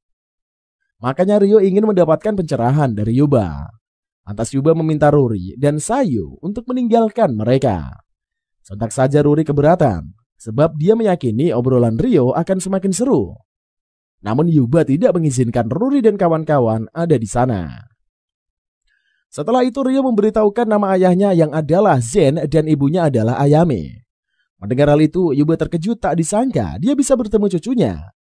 Makanya Rio ingin mendapatkan pencerahan dari Yuba. Lantas Yuba meminta Ruri dan Sayu untuk meninggalkan mereka. Sontak saja Ruri keberatan, sebab dia meyakini obrolan Rio akan semakin seru. Namun Yuba tidak mengizinkan Ruri dan kawan-kawan ada di sana. Setelah itu Rio memberitahukan nama ayahnya yang adalah Zen dan ibunya adalah Ayame. Mendengar hal itu, Yuba terkejut tak disangka dia bisa bertemu cucunya.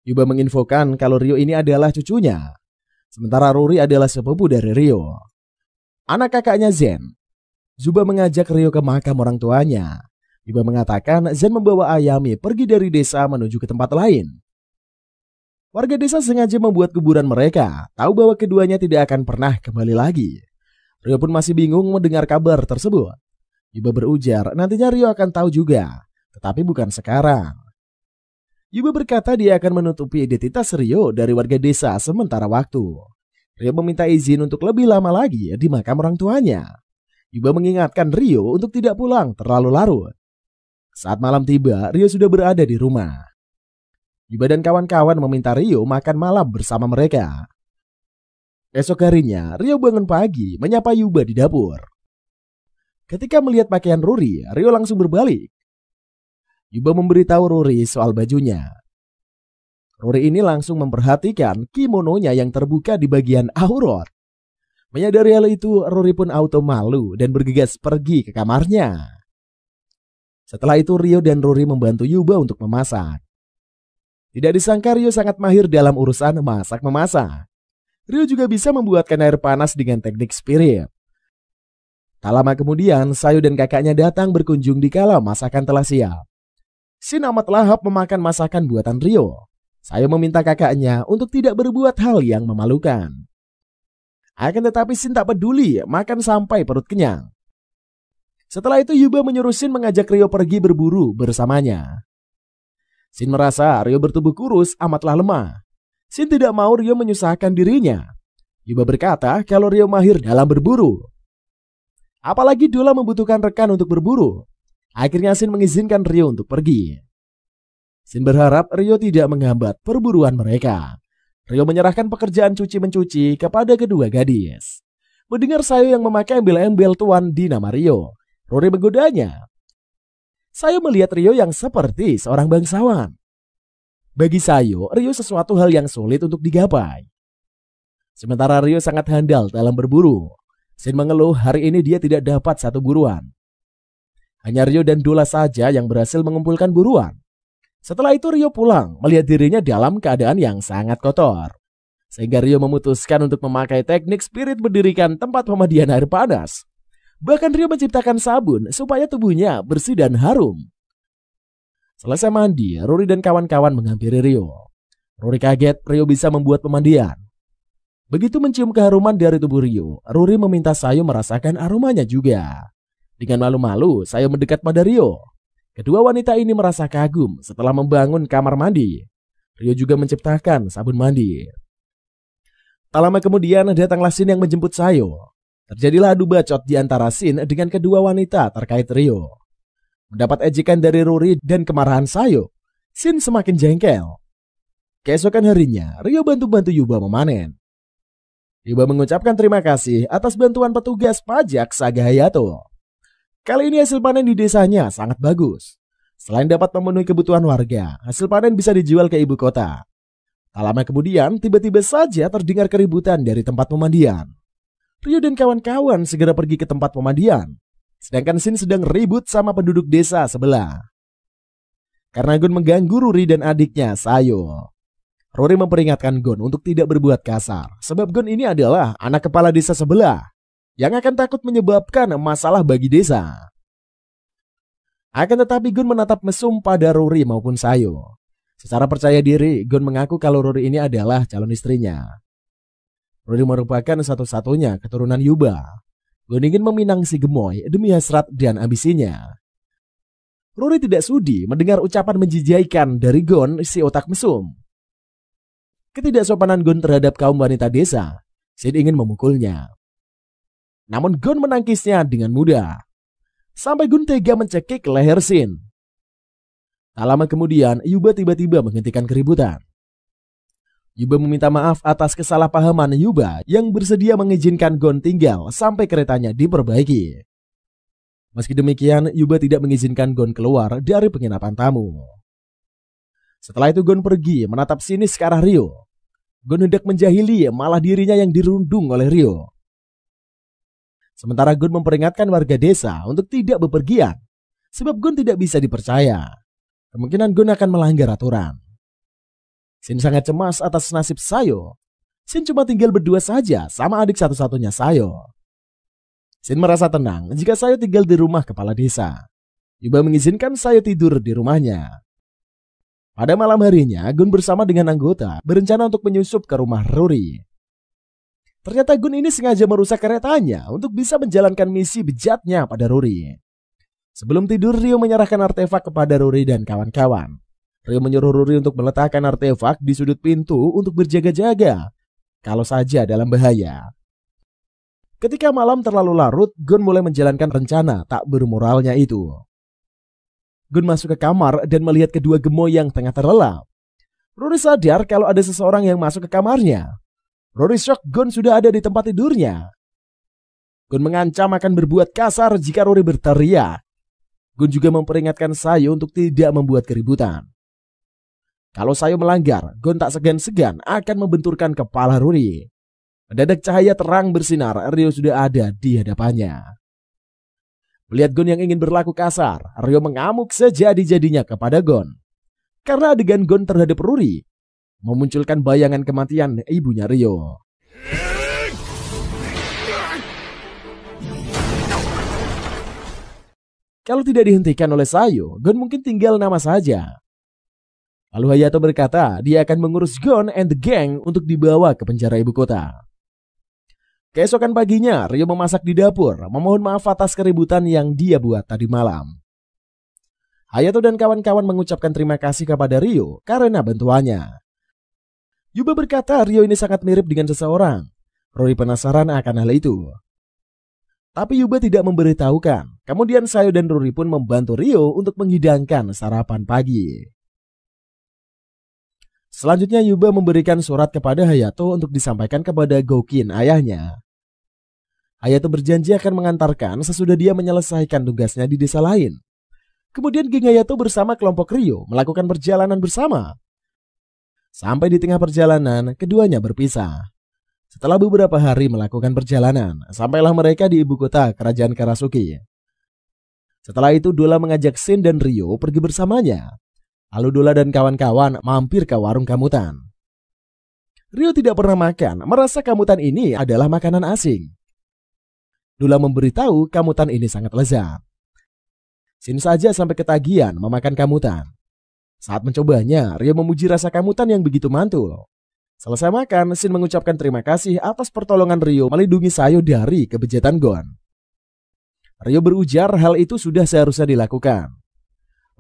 Yuba menginfokan kalau Rio ini adalah cucunya. Sementara Ruri adalah sepupu dari Rio. Anak kakaknya Zen. Yuba mengajak Rio ke makam orang tuanya. Yuba mengatakan Zen membawa Ayame pergi dari desa menuju ke tempat lain. Warga desa sengaja membuat kuburan mereka, tahu bahwa keduanya tidak akan pernah kembali lagi. Rio pun masih bingung mendengar kabar tersebut. Yuba berujar nantinya Rio akan tahu juga, tetapi bukan sekarang. Yuba berkata dia akan menutupi identitas Rio dari warga desa sementara waktu. Rio meminta izin untuk lebih lama lagi di makam orang tuanya. Yuba mengingatkan Rio untuk tidak pulang terlalu larut. Saat malam tiba, Rio sudah berada di rumah. Yuba dan kawan-kawan meminta Rio makan malam bersama mereka. Esok harinya, Rio bangun pagi menyapa Yuba di dapur. Ketika melihat pakaian Ruri, Rio langsung berbalik. Yuba memberitahu Ruri soal bajunya. Ruri ini langsung memperhatikan kimononya yang terbuka di bagian aurat. Menyadari hal itu, Ruri pun auto malu dan bergegas pergi ke kamarnya. Setelah itu Rio dan Ruri membantu Yuba untuk memasak. Tidak disangka Rio sangat mahir dalam urusan masak-memasak. Rio juga bisa membuatkan air panas dengan teknik spirit. Tak lama kemudian, Sayu dan kakaknya datang berkunjung di kala masakan telah siap. Shin amat lahap memakan masakan buatan Rio. Sayu meminta kakaknya untuk tidak berbuat hal yang memalukan. Akan tetapi Shin tak peduli, makan sampai perut kenyang. Setelah itu Yuba menyuruh Shin mengajak Rio pergi berburu bersamanya. Shin merasa Rio bertubuh kurus amatlah lemah. Shin tidak mau Rio menyusahkan dirinya. Yuba berkata kalau Rio mahir dalam berburu. Apalagi Dola membutuhkan rekan untuk berburu. Akhirnya Shin mengizinkan Rio untuk pergi. Shin berharap Rio tidak menghambat perburuan mereka. Rio menyerahkan pekerjaan cuci-mencuci kepada kedua gadis. Mendengar Sayu yang memakai embel-embel tuan di nama Rio, Ruri menggodanya. Sayu melihat Rio yang seperti seorang bangsawan. Bagi Sayu, Rio sesuatu hal yang sulit untuk digapai. Sementara Rio sangat handal dalam berburu. Shin mengeluh hari ini dia tidak dapat satu buruan. Hanya Rio dan Dola saja yang berhasil mengumpulkan buruan. Setelah itu Rio pulang melihat dirinya dalam keadaan yang sangat kotor. Sehingga Rio memutuskan untuk memakai teknik spirit mendirikan tempat pemandian air panas. Bahkan Rio menciptakan sabun supaya tubuhnya bersih dan harum. Selesai mandi, Ruri dan kawan-kawan menghampiri Rio. Ruri kaget Rio bisa membuat pemandian. Begitu mencium keharuman dari tubuh Rio, Ruri meminta Sayu merasakan aromanya juga. Dengan malu-malu, Sayu mendekat pada Rio. Kedua wanita ini merasa kagum setelah membangun kamar mandi. Rio juga menciptakan sabun mandi. Tak lama kemudian datanglah Shin yang menjemput Sayu. Terjadilah adu bacot di antara Shin dengan kedua wanita terkait Ryo. Mendapat ejekan dari Rory dan kemarahan Sayo, Shin semakin jengkel. Keesokan harinya, Ryo bantu-bantu Yuba memanen. Yuba mengucapkan terima kasih atas bantuan petugas pajak Saga Hayato. Kali ini hasil panen di desanya sangat bagus. Selain dapat memenuhi kebutuhan warga, hasil panen bisa dijual ke ibu kota. Tak lama kemudian, tiba-tiba saja terdengar keributan dari tempat pemandian. Ryo dan kawan-kawan segera pergi ke tempat pemandian, sedangkan Shin sedang ribut sama penduduk desa sebelah. Karena Gon mengganggu Rory dan adiknya, Sayo. Rory memperingatkan Gon untuk tidak berbuat kasar, sebab Gon ini adalah anak kepala desa sebelah yang akan takut menyebabkan masalah bagi desa. Akan tetapi Gon menatap mesum pada Rory maupun Sayo. Secara percaya diri, Gon mengaku kalau Rory ini adalah calon istrinya. Rory merupakan satu-satunya keturunan Yuba. Gon ingin meminang si gemoy demi hasrat dan ambisinya. Rory tidak sudi mendengar ucapan menjijaikan dari Gon si otak mesum. Ketidaksopanan Gon terhadap kaum wanita desa, Shin ingin memukulnya. Namun Gon menangkisnya dengan mudah. Sampai Gon tega mencekik leher Shin. Tak lama kemudian, Yuba tiba-tiba menghentikan keributan. Yuba meminta maaf atas kesalahpahaman Yuba yang bersedia mengizinkan Gon tinggal sampai keretanya diperbaiki. Meski demikian, Yuba tidak mengizinkan Gon keluar dari penginapan tamu. Setelah itu Gon pergi menatap sinis ke arah Ryo. Gon hendak menjahili, malah dirinya yang dirundung oleh Ryo. Sementara Gon memperingatkan warga desa untuk tidak bepergian, sebab Gon tidak bisa dipercaya. Kemungkinan Gon akan melanggar aturan. Shin sangat cemas atas nasib Sayo. Shin cuma tinggal berdua saja sama adik satu-satunya Sayo. Shin merasa tenang jika Sayo tinggal di rumah kepala desa. Yuba mengizinkan Sayo tidur di rumahnya. Pada malam harinya, Gon bersama dengan anggota berencana untuk menyusup ke rumah Rory. Ternyata Gon ini sengaja merusak keretanya untuk bisa menjalankan misi bejatnya pada Rory. Sebelum tidur, Ryo menyerahkan artefak kepada Rory dan kawan-kawan. Ryo menyuruh Rory untuk meletakkan artefak di sudut pintu untuk berjaga-jaga, kalau saja dalam bahaya. Ketika malam terlalu larut, Gon mulai menjalankan rencana tak bermoralnya itu. Gon masuk ke kamar dan melihat kedua gemoy yang tengah terlelap. Rory sadar kalau ada seseorang yang masuk ke kamarnya. Rory shock Gon sudah ada di tempat tidurnya. Gon mengancam akan berbuat kasar jika Rory berteriak. Gon juga memperingatkan Sayo untuk tidak membuat keributan. Kalau Sayo melanggar, Gon tak segan-segan akan membenturkan kepala Rory. Mendadak cahaya terang bersinar, Ryo sudah ada di hadapannya. Melihat Gon yang ingin berlaku kasar, Ryo mengamuk sejadi-jadinya kepada Gon. Karena adegan Gon terhadap Rory memunculkan bayangan kematian ibunya Ryo. Kalau tidak dihentikan oleh Sayo, Gon mungkin tinggal nama saja. Lalu Hayato berkata dia akan mengurus Gon and the gang untuk dibawa ke penjara ibu kota. Keesokan paginya, Ryo memasak di dapur, memohon maaf atas keributan yang dia buat tadi malam. Hayato dan kawan-kawan mengucapkan terima kasih kepada Ryo karena bantuannya. Yuba berkata Ryo ini sangat mirip dengan seseorang. Rory penasaran akan hal itu. Tapi Yuba tidak memberitahukan. Kemudian Sayo dan Rory pun membantu Ryo untuk menghidangkan sarapan pagi. Selanjutnya Yuba memberikan surat kepada Hayato untuk disampaikan kepada Goukin, ayahnya. Hayato berjanji akan mengantarkan sesudah dia menyelesaikan tugasnya di desa lain. Kemudian geng Hayato bersama kelompok Ryo melakukan perjalanan bersama. Sampai di tengah perjalanan, keduanya berpisah. Setelah beberapa hari melakukan perjalanan, sampailah mereka di ibu kota kerajaan Karasuki. Setelah itu Dola mengajak Shin dan Ryo pergi bersamanya. Lalu Dola dan kawan-kawan mampir ke warung kamutan. Ryo tidak pernah makan, merasa kamutan ini adalah makanan asing. Dola memberitahu kamutan ini sangat lezat. Shin saja sampai ketagihan memakan kamutan. Saat mencobanya, Ryo memuji rasa kamutan yang begitu mantul. Selesai makan, Shin mengucapkan terima kasih atas pertolongan Ryo melindungi Sayo dari kebejatan Gon. Ryo berujar hal itu sudah seharusnya dilakukan.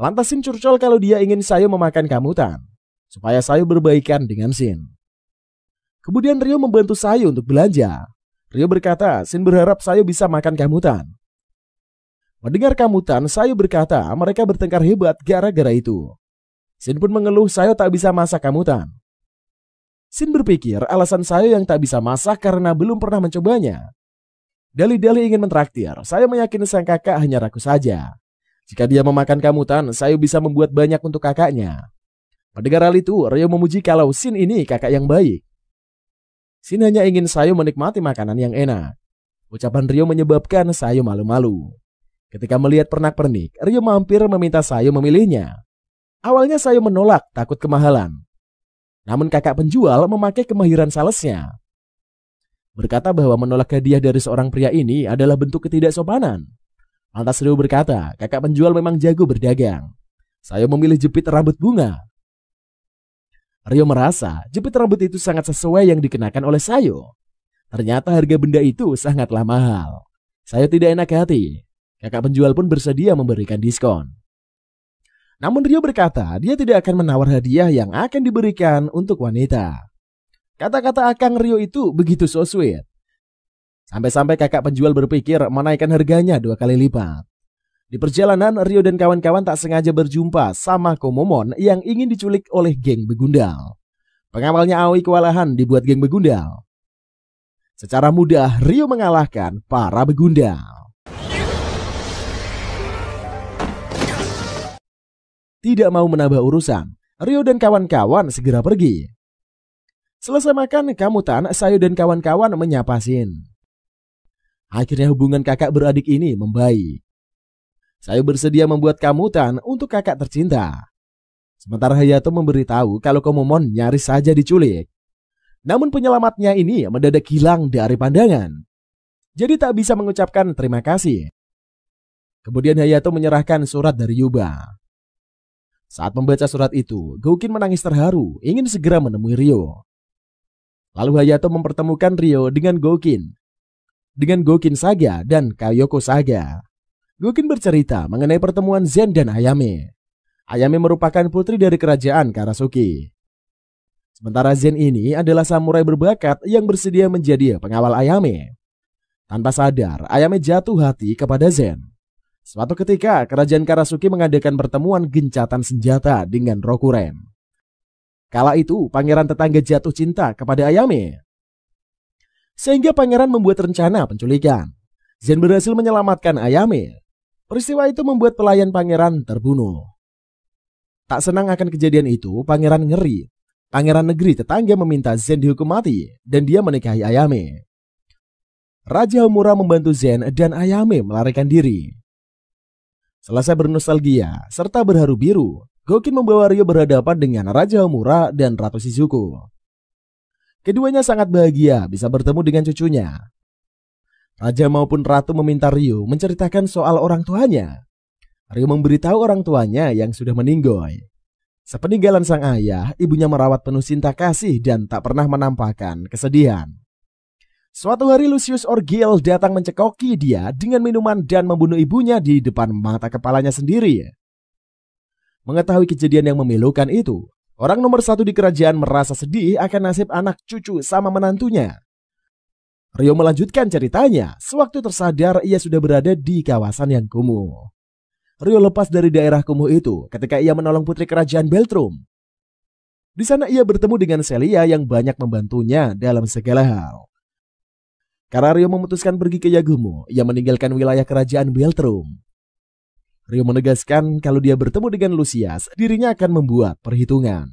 Lantas Shin curcol kalau dia ingin Sayo memakan kamutan, supaya Sayo berbaikan dengan Shin. Kemudian Ryo membantu Sayo untuk belanja. Ryo berkata, Shin berharap Sayo bisa makan kamutan. Mendengar kamutan, Sayo berkata mereka bertengkar hebat gara-gara itu. Shin pun mengeluh Sayo tak bisa masak kamutan. Shin berpikir alasan Sayo yang tak bisa masak karena belum pernah mencobanya. Dalih-dalih ingin mentraktir, Sayo meyakini sang kakak hanya ragu saja. Jika dia memakan kamutan, Sayo bisa membuat banyak untuk kakaknya. Mendengar hal itu, Ryo memuji kalau Shin ini kakak yang baik. Shin hanya ingin Sayo menikmati makanan yang enak. Ucapan Ryo menyebabkan Sayo malu-malu. Ketika melihat pernak-pernik, Ryo mampir meminta Sayo memilihnya. Awalnya Sayo menolak, takut kemahalan. Namun kakak penjual memakai kemahiran salesnya. Berkata bahwa menolak hadiah dari seorang pria ini adalah bentuk ketidaksopanan. Lantas Ryo berkata, kakak penjual memang jago berdagang. Sayo memilih jepit rambut bunga. Ryo merasa jepit rambut itu sangat sesuai yang dikenakan oleh Sayo. Ternyata harga benda itu sangatlah mahal. Sayo tidak enak hati. Kakak penjual pun bersedia memberikan diskon. Namun Ryo berkata dia tidak akan menawar hadiah yang akan diberikan untuk wanita. Kata-kata Akang Ryo itu begitu so sweet. Sampai-sampai kakak penjual berpikir menaikkan harganya 2 kali lipat. Di perjalanan, Ryo dan kawan-kawan tak sengaja berjumpa sama Komomon yang ingin diculik oleh geng begundal. Pengawalnya Aoi kewalahan dibuat geng begundal. Secara mudah, Ryo mengalahkan para begundal. Tidak mau menambah urusan, Ryo dan kawan-kawan segera pergi. Selesai makan kamutan, Sayo dan kawan-kawan menyapa Shin. Akhirnya hubungan kakak beradik ini membaik. Sayo bersedia membuat kamutan untuk kakak tercinta. Sementara Hayato memberitahu kalau Komomon nyaris saja diculik. Namun penyelamatnya ini mendadak hilang dari pandangan. Jadi tak bisa mengucapkan terima kasih. Kemudian Hayato menyerahkan surat dari Yuba. Saat membaca surat itu, Goukin menangis terharu, ingin segera menemui Ryo. Lalu Hayato mempertemukan Ryo dengan Goukin Saga dan Kayoko Saga. Goukin bercerita mengenai pertemuan Zen dan Ayame. Ayame merupakan putri dari kerajaan Karasuki. Sementara Zen ini adalah samurai berbakat yang bersedia menjadi pengawal Ayame. Tanpa sadar, Ayame jatuh hati kepada Zen. Suatu ketika, kerajaan Karasuki mengadakan pertemuan gencatan senjata dengan Rokuren. Kala itu, pangeran tetangga jatuh cinta kepada Ayame. Sehingga pangeran membuat rencana penculikan. Zen berhasil menyelamatkan Ayame. Peristiwa itu membuat pelayan pangeran terbunuh. Tak senang akan kejadian itu, pangeran ngeri. Pangeran negeri tetangga meminta Zen dihukum mati dan dia menikahi Ayame. Raja Homura membantu Zen dan Ayame melarikan diri. Selesai bernostalgia serta berharu biru, Goukin membawa Ryo berhadapan dengan Raja Homura dan Ratu Shizuku. Keduanya sangat bahagia bisa bertemu dengan cucunya. Raja maupun Ratu meminta Ryo menceritakan soal orang tuanya. Ryo memberitahu orang tuanya yang sudah meninggoy. Sepeninggalan sang ayah, ibunya merawat penuh cinta kasih dan tak pernah menampakkan kesedihan. Suatu hari Lucius Orgil datang mencekoki dia dengan minuman dan membunuh ibunya di depan mata kepalanya sendiri. Mengetahui kejadian yang memilukan itu, orang nomor 1 di kerajaan merasa sedih akan nasib anak cucu sama menantunya. Ryo melanjutkan ceritanya, sewaktu tersadar ia sudah berada di kawasan yang kumuh. Ryo lepas dari daerah kumuh itu ketika ia menolong putri kerajaan Beltrum. Di sana ia bertemu dengan Celia yang banyak membantunya dalam segala hal. Karena Ryo memutuskan pergi ke Yagumo, ia meninggalkan wilayah kerajaan Beltrum. Ryo menegaskan kalau dia bertemu dengan Lucius, dirinya akan membuat perhitungan.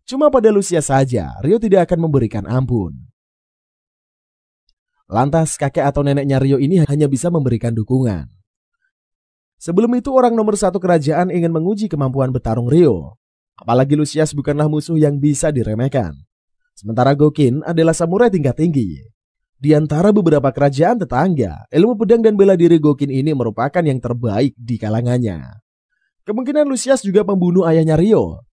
Cuma pada Lucius saja, Ryo tidak akan memberikan ampun. Lantas kakek atau neneknya Ryo ini hanya bisa memberikan dukungan. Sebelum itu orang nomor 1 kerajaan ingin menguji kemampuan bertarung Ryo. Apalagi Lucius bukanlah musuh yang bisa diremehkan. Sementara Goukin adalah samurai tingkat tinggi. Di antara beberapa kerajaan tetangga, ilmu pedang dan bela diri Goukin ini merupakan yang terbaik di kalangannya. Kemungkinan Lucius juga pembunuh ayahnya Ryo.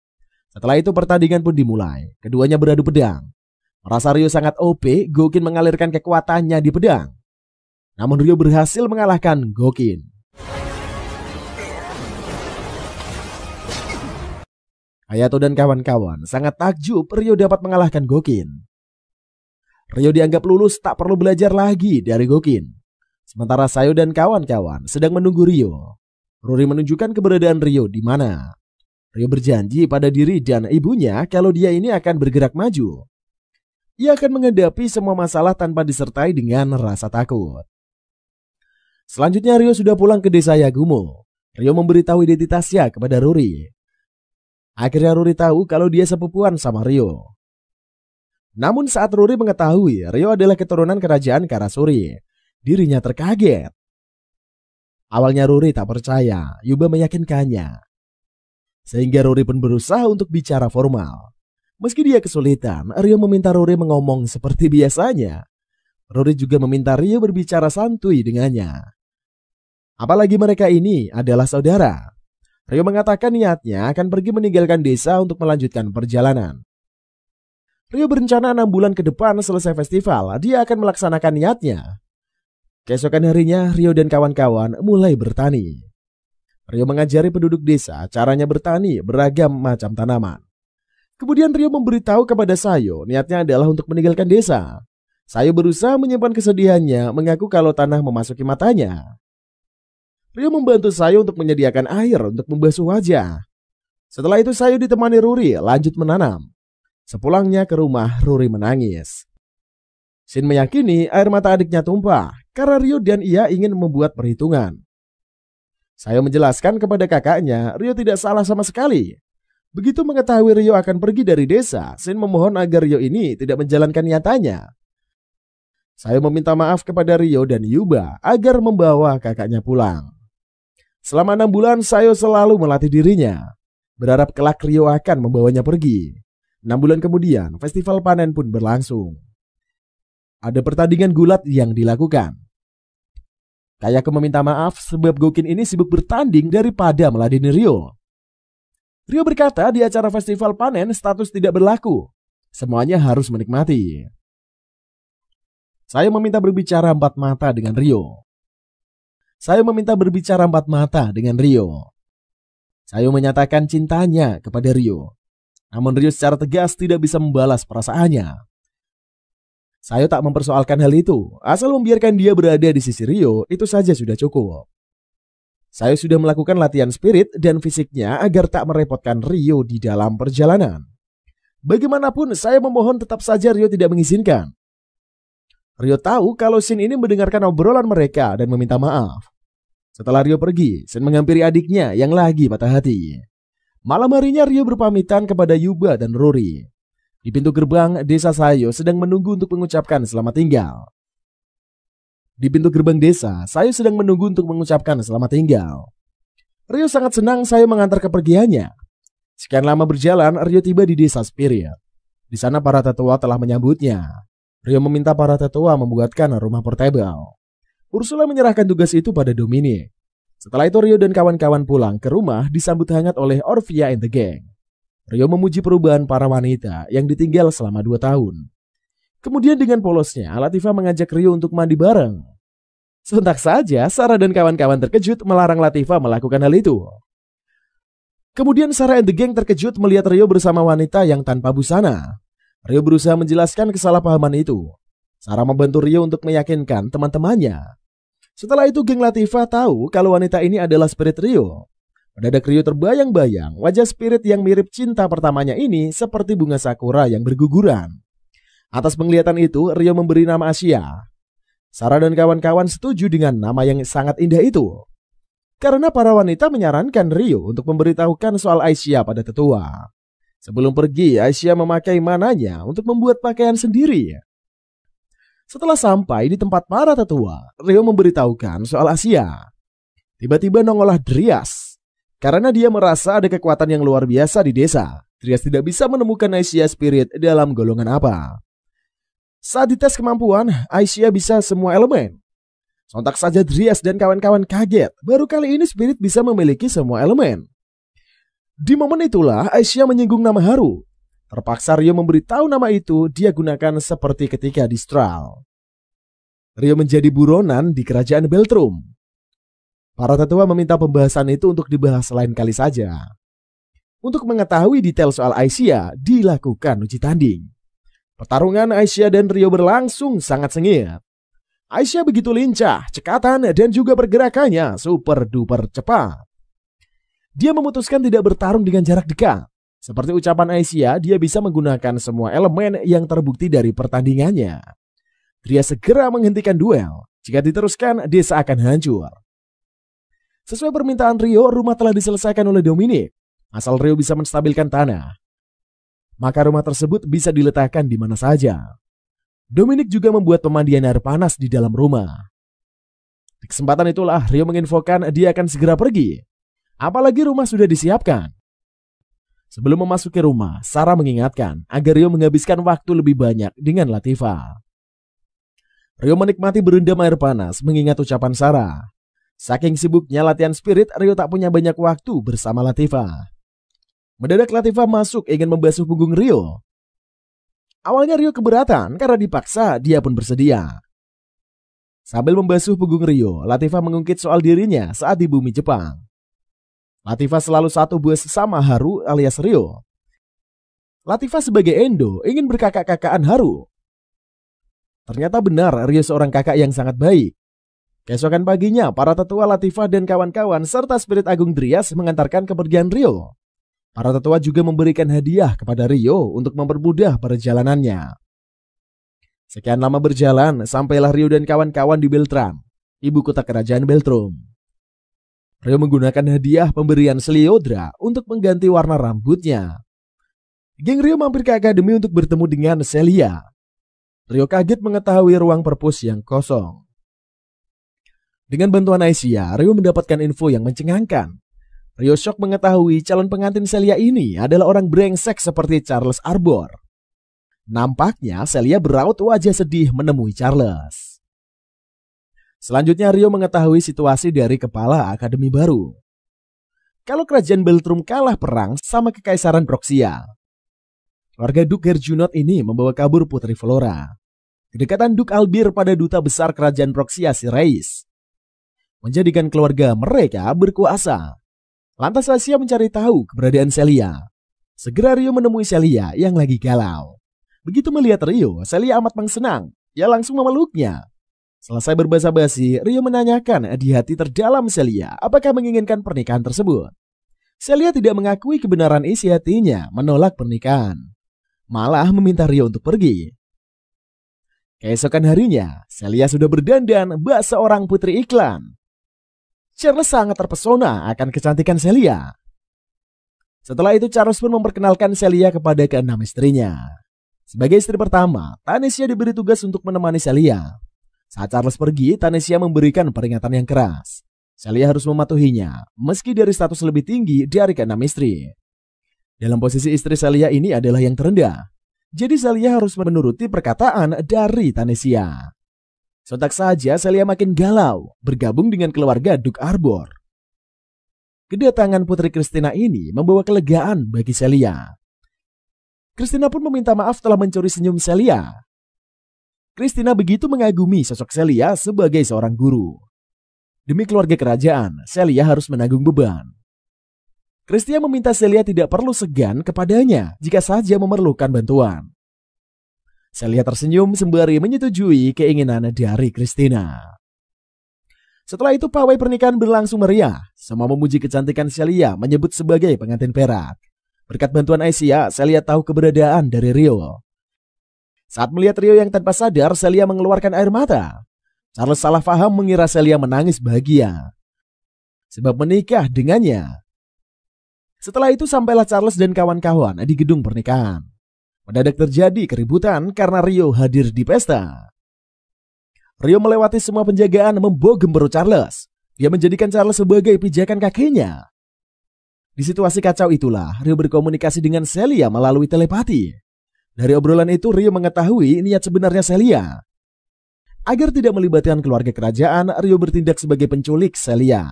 Setelah itu pertandingan pun dimulai. Keduanya beradu pedang. Merasa Ryo sangat OP, Goukin mengalirkan kekuatannya di pedang. Namun Ryo berhasil mengalahkan Goukin. Hayato dan kawan-kawan sangat takjub Ryo dapat mengalahkan Goukin. Rio dianggap lulus tak perlu belajar lagi dari Goukin. Sementara Sayo dan kawan-kawan sedang menunggu Rio. Rory menunjukkan keberadaan Rio di mana. Rio berjanji pada diri dan ibunya kalau dia ini akan bergerak maju. Ia akan menghadapi semua masalah tanpa disertai dengan rasa takut. Selanjutnya Rio sudah pulang ke desa Yagumo. Rio memberitahu identitasnya kepada Rory. Akhirnya Rory tahu kalau dia sepupuan sama Rio. Namun saat Rory mengetahui Rio adalah keturunan kerajaan Karasuri, dirinya terkaget. Awalnya Rory tak percaya, Yuba meyakinkannya. Sehingga Rory pun berusaha untuk bicara formal. Meski dia kesulitan, Rio meminta Rory mengomong seperti biasanya. Rory juga meminta Rio berbicara santuy dengannya. Apalagi mereka ini adalah saudara. Rio mengatakan niatnya akan pergi meninggalkan desa untuk melanjutkan perjalanan. Rio berencana 6 bulan ke depan selesai festival, dia akan melaksanakan niatnya. Keesokan harinya, Rio dan kawan-kawan mulai bertani. Rio mengajari penduduk desa caranya bertani beragam macam tanaman. Kemudian Rio memberitahu kepada Sayo niatnya adalah untuk meninggalkan desa. Sayo berusaha menyimpan kesedihannya, mengaku kalau tanah memasuki matanya. Rio membantu Sayo untuk menyediakan air untuk membasuh wajah. Setelah itu Sayo ditemani Rory lanjut menanam. Sepulangnya ke rumah, Rory menangis. Shin meyakini air mata adiknya tumpah karena Rio dan ia ingin membuat perhitungan. Sayo menjelaskan kepada kakaknya Rio tidak salah sama sekali. Begitu mengetahui Rio akan pergi dari desa, Shin memohon agar Rio ini tidak menjalankan niatannya. Sayo meminta maaf kepada Rio dan Yuba agar membawa kakaknya pulang. Selama 6 bulan Sayo selalu melatih dirinya, berharap kelak Rio akan membawanya pergi. 6 bulan kemudian festival panen pun berlangsung. Ada pertandingan gulat yang dilakukan. Kayako meminta maaf sebab Goukin ini sibuk bertanding daripada meladeni Rio. Rio berkata di acara festival panen status tidak berlaku. Semuanya harus menikmati. Saya meminta berbicara 4 mata dengan Rio. Saya menyatakan cintanya kepada Rio. Namun Rio secara tegas tidak bisa membalas perasaannya. Saya tak mempersoalkan hal itu. Asal membiarkan dia berada di sisi Rio, itu saja sudah cukup. Saya sudah melakukan latihan spirit dan fisiknya agar tak merepotkan Rio di dalam perjalanan. Bagaimanapun saya memohon tetap saja Rio tidak mengizinkan. Rio tahu kalau Shin ini mendengarkan obrolan mereka dan meminta maaf. Setelah Rio pergi, Shin menghampiri adiknya yang lagi patah hati. Malam harinya Rio berpamitan kepada Yuba dan Rory. Di pintu gerbang desa Sayo sedang menunggu untuk mengucapkan selamat tinggal. Rio sangat senang Sayo mengantar kepergiannya. Sekian lama berjalan, Rio tiba di desa Spirit. Di sana para tetua telah menyambutnya. Rio meminta para tetua membuatkan rumah portable. Ursula menyerahkan tugas itu pada Dominic. Setelah itu Rio dan kawan-kawan pulang ke rumah disambut hangat oleh Orvia and the gang. Rio memuji perubahan para wanita yang ditinggal selama 2 tahun. Kemudian dengan polosnya, Latifah mengajak Rio untuk mandi bareng. Sontak saja, Sarah dan kawan-kawan terkejut melarang Latifah melakukan hal itu. Kemudian Sarah and the gang terkejut melihat Rio bersama wanita yang tanpa busana. Rio berusaha menjelaskan kesalahpahaman itu. Sarah membantu Rio untuk meyakinkan teman-temannya. Setelah itu geng Latifah tahu kalau wanita ini adalah spirit Rio. Mendadak Rio terbayang-bayang wajah spirit yang mirip cinta pertamanya ini seperti bunga sakura yang berguguran. Atas penglihatan itu Rio memberi nama Asia. Sarah dan kawan-kawan setuju dengan nama yang sangat indah itu. Karena para wanita menyarankan Rio untuk memberitahukan soal Aisyah pada tetua. Sebelum pergi, Aisyah memakai mananya untuk membuat pakaian sendiri. Setelah sampai di tempat para tetua, Rio memberitahukan soal Asia. Tiba-tiba nongollah Dryas. Karena dia merasa ada kekuatan yang luar biasa di desa, Dryas tidak bisa menemukan Aisyah spirit dalam golongan apa. Saat dites kemampuan, Aisyah bisa semua elemen. Sontak saja Dryas dan kawan-kawan kaget, baru kali ini spirit bisa memiliki semua elemen. Di momen itulah Aisyah menyinggung nama Haru. Terpaksa Rio memberitahu nama itu dia gunakan seperti ketika di Stral. Rio menjadi buronan di kerajaan Beltrum. Para tetua meminta pembahasan itu untuk dibahas lain kali saja. Untuk mengetahui detail soal Aisyah, dilakukan uji tanding. Pertarungan Aisyah dan Rio berlangsung sangat sengit. Aisyah begitu lincah, cekatan, dan juga pergerakannya super duper cepat. Dia memutuskan tidak bertarung dengan jarak dekat. Seperti ucapan Aisyah, dia bisa menggunakan semua elemen yang terbukti dari pertandingannya. Dia segera menghentikan duel. Jika diteruskan, desa akan hancur. Sesuai permintaan Rio, rumah telah diselesaikan oleh Dominic. Asal Rio bisa menstabilkan tanah, maka rumah tersebut bisa diletakkan di mana saja. Dominic juga membuat pemandian air panas di dalam rumah. Di kesempatan itulah Rio menginfokan dia akan segera pergi. Apalagi rumah sudah disiapkan. Sebelum memasuki rumah, Sarah mengingatkan agar Rio menghabiskan waktu lebih banyak dengan Latifah. Rio menikmati berendam air panas mengingat ucapan Sarah. Saking sibuknya latihan spirit, Rio tak punya banyak waktu bersama Latifah. Mendadak Latifah masuk ingin membasuh punggung Rio. Awalnya Rio keberatan karena dipaksa, dia pun bersedia. Sambil membasuh punggung Rio, Latifah mengungkit soal dirinya saat di bumi Jepang. Latifah selalu satu bus sama Haru alias Rio. Latifah sebagai Endo ingin berkakak-kakaan Haru. Ternyata benar Rio seorang kakak yang sangat baik. Keesokan paginya, para tetua Latifah dan kawan-kawan serta spirit agung Dryas mengantarkan kepergian Rio. Para tetua juga memberikan hadiah kepada Rio untuk mempermudah perjalanannya. Sekian lama berjalan, sampailah Rio dan kawan-kawan di Beltram, ibu kota kerajaan Beltrum. Rio menggunakan hadiah pemberian Seliodra untuk mengganti warna rambutnya. Geng Rio mampir ke akademi untuk bertemu dengan Celia. Rio kaget mengetahui ruang perpus yang kosong. Dengan bantuan Aisyah, Rio mendapatkan info yang mencengangkan. Rio shock mengetahui calon pengantin Celia ini adalah orang brengsek seperti Charles Arbor. Nampaknya Celia beraut wajah sedih menemui Charles. Selanjutnya Rio mengetahui situasi dari kepala akademi baru. Kalau kerajaan Beltrum kalah perang sama kekaisaran Proxia, keluarga Duke Herjunot ini membawa kabur Putri Flora. Kedekatan Duke Albir pada duta besar kerajaan Proxia si Reis menjadikan keluarga mereka berkuasa. Lantas Asia mencari tahu keberadaan Celia. Segera Rio menemui Celia yang lagi galau. Begitu melihat Rio, Celia amat senang. Ia langsung memeluknya. Selesai berbasa-basi, Rio menanyakan di hati terdalam Celia apakah menginginkan pernikahan tersebut. Celia tidak mengakui kebenaran isi hatinya menolak pernikahan. Malah meminta Rio untuk pergi. Keesokan harinya, Celia sudah berdandan bak seorang putri iklan. Charles sangat terpesona akan kecantikan Celia. Setelah itu Charles pun memperkenalkan Celia kepada keenam istrinya. Sebagai istri pertama, Tanesia diberi tugas untuk menemani Celia. Saat Charles pergi, Tanesia memberikan peringatan yang keras. Celia harus mematuhinya, meski dari status lebih tinggi dari keenam istri. Dalam posisi istri Celia ini adalah yang terendah. Jadi Celia harus menuruti perkataan dari Tanesia. Sontak saja Celia makin galau, bergabung dengan keluarga Duke Arbor. Kedatangan Putri Christina ini membawa kelegaan bagi Celia. Christina pun meminta maaf telah mencuri senyum Celia. Christina begitu mengagumi sosok Celia sebagai seorang guru. Demi keluarga kerajaan, Celia harus menanggung beban. Christina meminta Celia tidak perlu segan kepadanya jika saja memerlukan bantuan. Celia tersenyum sembari menyetujui keinginan dari Christina. Setelah itu pawai pernikahan berlangsung meriah. Semua memuji kecantikan Celia, menyebut sebagai pengantin perak. Berkat bantuan Aisyah, Celia tahu keberadaan dari Rio. Saat melihat Rio yang tanpa sadar, Celia mengeluarkan air mata. Charles salah paham mengira Celia menangis bahagia sebab menikah dengannya. Setelah itu sampailah Charles dan kawan-kawan di gedung pernikahan. Mendadak terjadi keributan karena Rio hadir di pesta. Rio melewati semua penjagaan membogem perut Charles. Dia menjadikan Charles sebagai pijakan kakinya. Di situasi kacau itulah Rio berkomunikasi dengan Celia melalui telepati. Dari obrolan itu Rio mengetahui niat sebenarnya Celia. Agar tidak melibatkan keluarga kerajaan, Rio bertindak sebagai penculik Celia.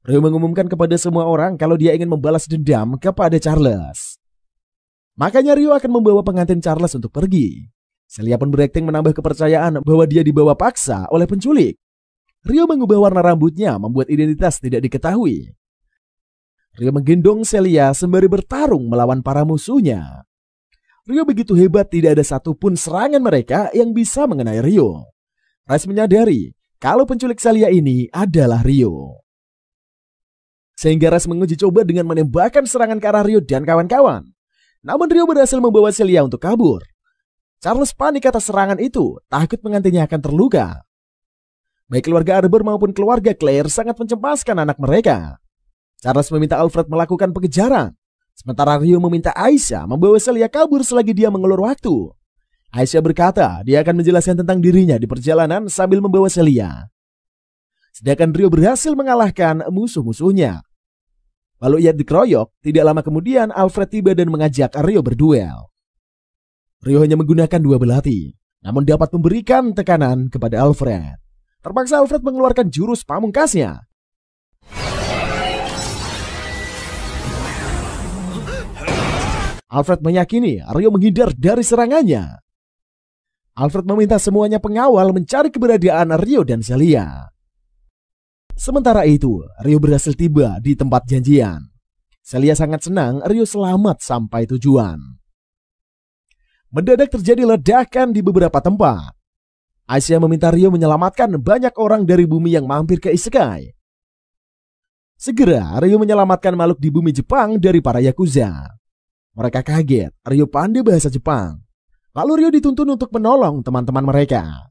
Rio mengumumkan kepada semua orang kalau dia ingin membalas dendam kepada Charles. Makanya Rio akan membawa pengantin Charles untuk pergi. Celia pun berakting menambah kepercayaan bahwa dia dibawa paksa oleh penculik. Rio mengubah warna rambutnya membuat identitas tidak diketahui. Rio menggendong Celia sembari bertarung melawan para musuhnya. Ryo begitu hebat, tidak ada satupun serangan mereka yang bisa mengenai Ryo. Rice menyadari kalau penculik Celia ini adalah Ryo. Sehingga Rice menguji coba dengan menembakkan serangan ke arah Ryo dan kawan-kawan. Namun Ryo berhasil membawa Celia untuk kabur. Charles panik atas serangan itu, takut pengantinnya akan terluka. Baik keluarga Arbor maupun keluarga Claire sangat mencemaskan anak mereka. Charles meminta Alfred melakukan pengejaran. Sementara Ryo meminta Aisyah membawa Celia kabur selagi dia mengelur waktu. Aisyah berkata dia akan menjelaskan tentang dirinya di perjalanan sambil membawa Celia. Sedangkan Ryo berhasil mengalahkan musuh-musuhnya. Walau ia dikeroyok, tidak lama kemudian Alfred tiba dan mengajak Ryo berduel. Ryo hanya menggunakan 2 belati, namun dapat memberikan tekanan kepada Alfred. Terpaksa Alfred mengeluarkan jurus pamungkasnya. Alfred meyakini Ryo menghindar dari serangannya. Alfred meminta semuanya pengawal mencari keberadaan Ryo dan Celia. Sementara itu, Ryo berhasil tiba di tempat janjian. Celia sangat senang Ryo selamat sampai tujuan. Mendadak terjadi ledakan di beberapa tempat. Aisyah meminta Ryo menyelamatkan banyak orang dari bumi yang mampir ke Isekai. Segera Ryo menyelamatkan makhluk di bumi Jepang dari para Yakuza. Mereka kaget, Ryo pandai bahasa Jepang. Lalu Ryo dituntun untuk menolong teman-teman mereka.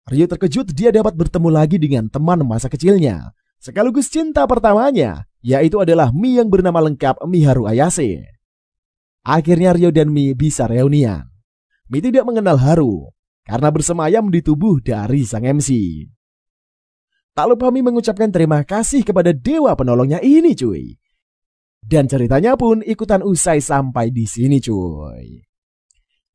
Ryo terkejut dia dapat bertemu lagi dengan teman masa kecilnya, sekaligus cinta pertamanya, yaitu adalah Mi yang bernama lengkap Miharu Ayase. Akhirnya Ryo dan Mi bisa reunian. Mi tidak mengenal Haru, karena bersemayam di tubuh dari sang MC. Tak lupa Mi mengucapkan terima kasih kepada dewa penolongnya ini cuy. Dan ceritanya pun ikutan usai sampai di sini cuy.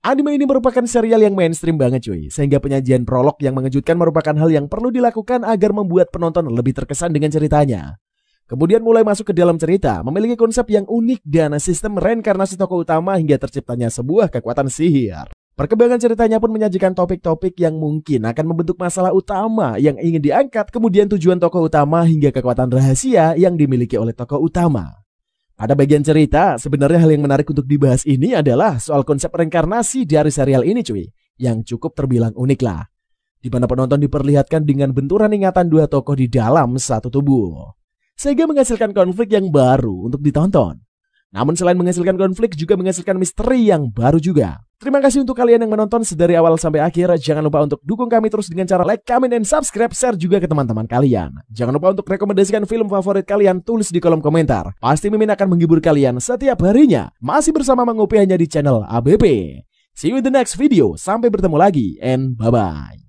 Anime ini merupakan serial yang mainstream banget cuy, sehingga penyajian prolog yang mengejutkan merupakan hal yang perlu dilakukan agar membuat penonton lebih terkesan dengan ceritanya. Kemudian mulai masuk ke dalam cerita, memiliki konsep yang unik dan sistem reinkarnasi tokoh utama hingga terciptanya sebuah kekuatan sihir. Perkembangan ceritanya pun menyajikan topik-topik yang mungkin akan membentuk masalah utama yang ingin diangkat, kemudian tujuan tokoh utama hingga kekuatan rahasia yang dimiliki oleh tokoh utama. Pada bagian cerita, sebenarnya hal yang menarik untuk dibahas ini adalah soal konsep reinkarnasi dari serial ini cuy, yang cukup terbilang unik lah. Di mana penonton diperlihatkan dengan benturan ingatan 2 tokoh di dalam satu tubuh. Sehingga menghasilkan konflik yang baru untuk ditonton. Namun selain menghasilkan konflik juga menghasilkan misteri yang baru juga. Terima kasih untuk kalian yang menonton dari awal sampai akhir. Jangan lupa untuk dukung kami terus dengan cara like, comment, dan subscribe. Share juga ke teman-teman kalian. Jangan lupa untuk rekomendasikan film favorit kalian. Tulis di kolom komentar. Pasti Mimin akan menghibur kalian setiap harinya. Masih bersama Mang Upi hanya di channel ABP. See you in the next video. Sampai bertemu lagi and bye-bye.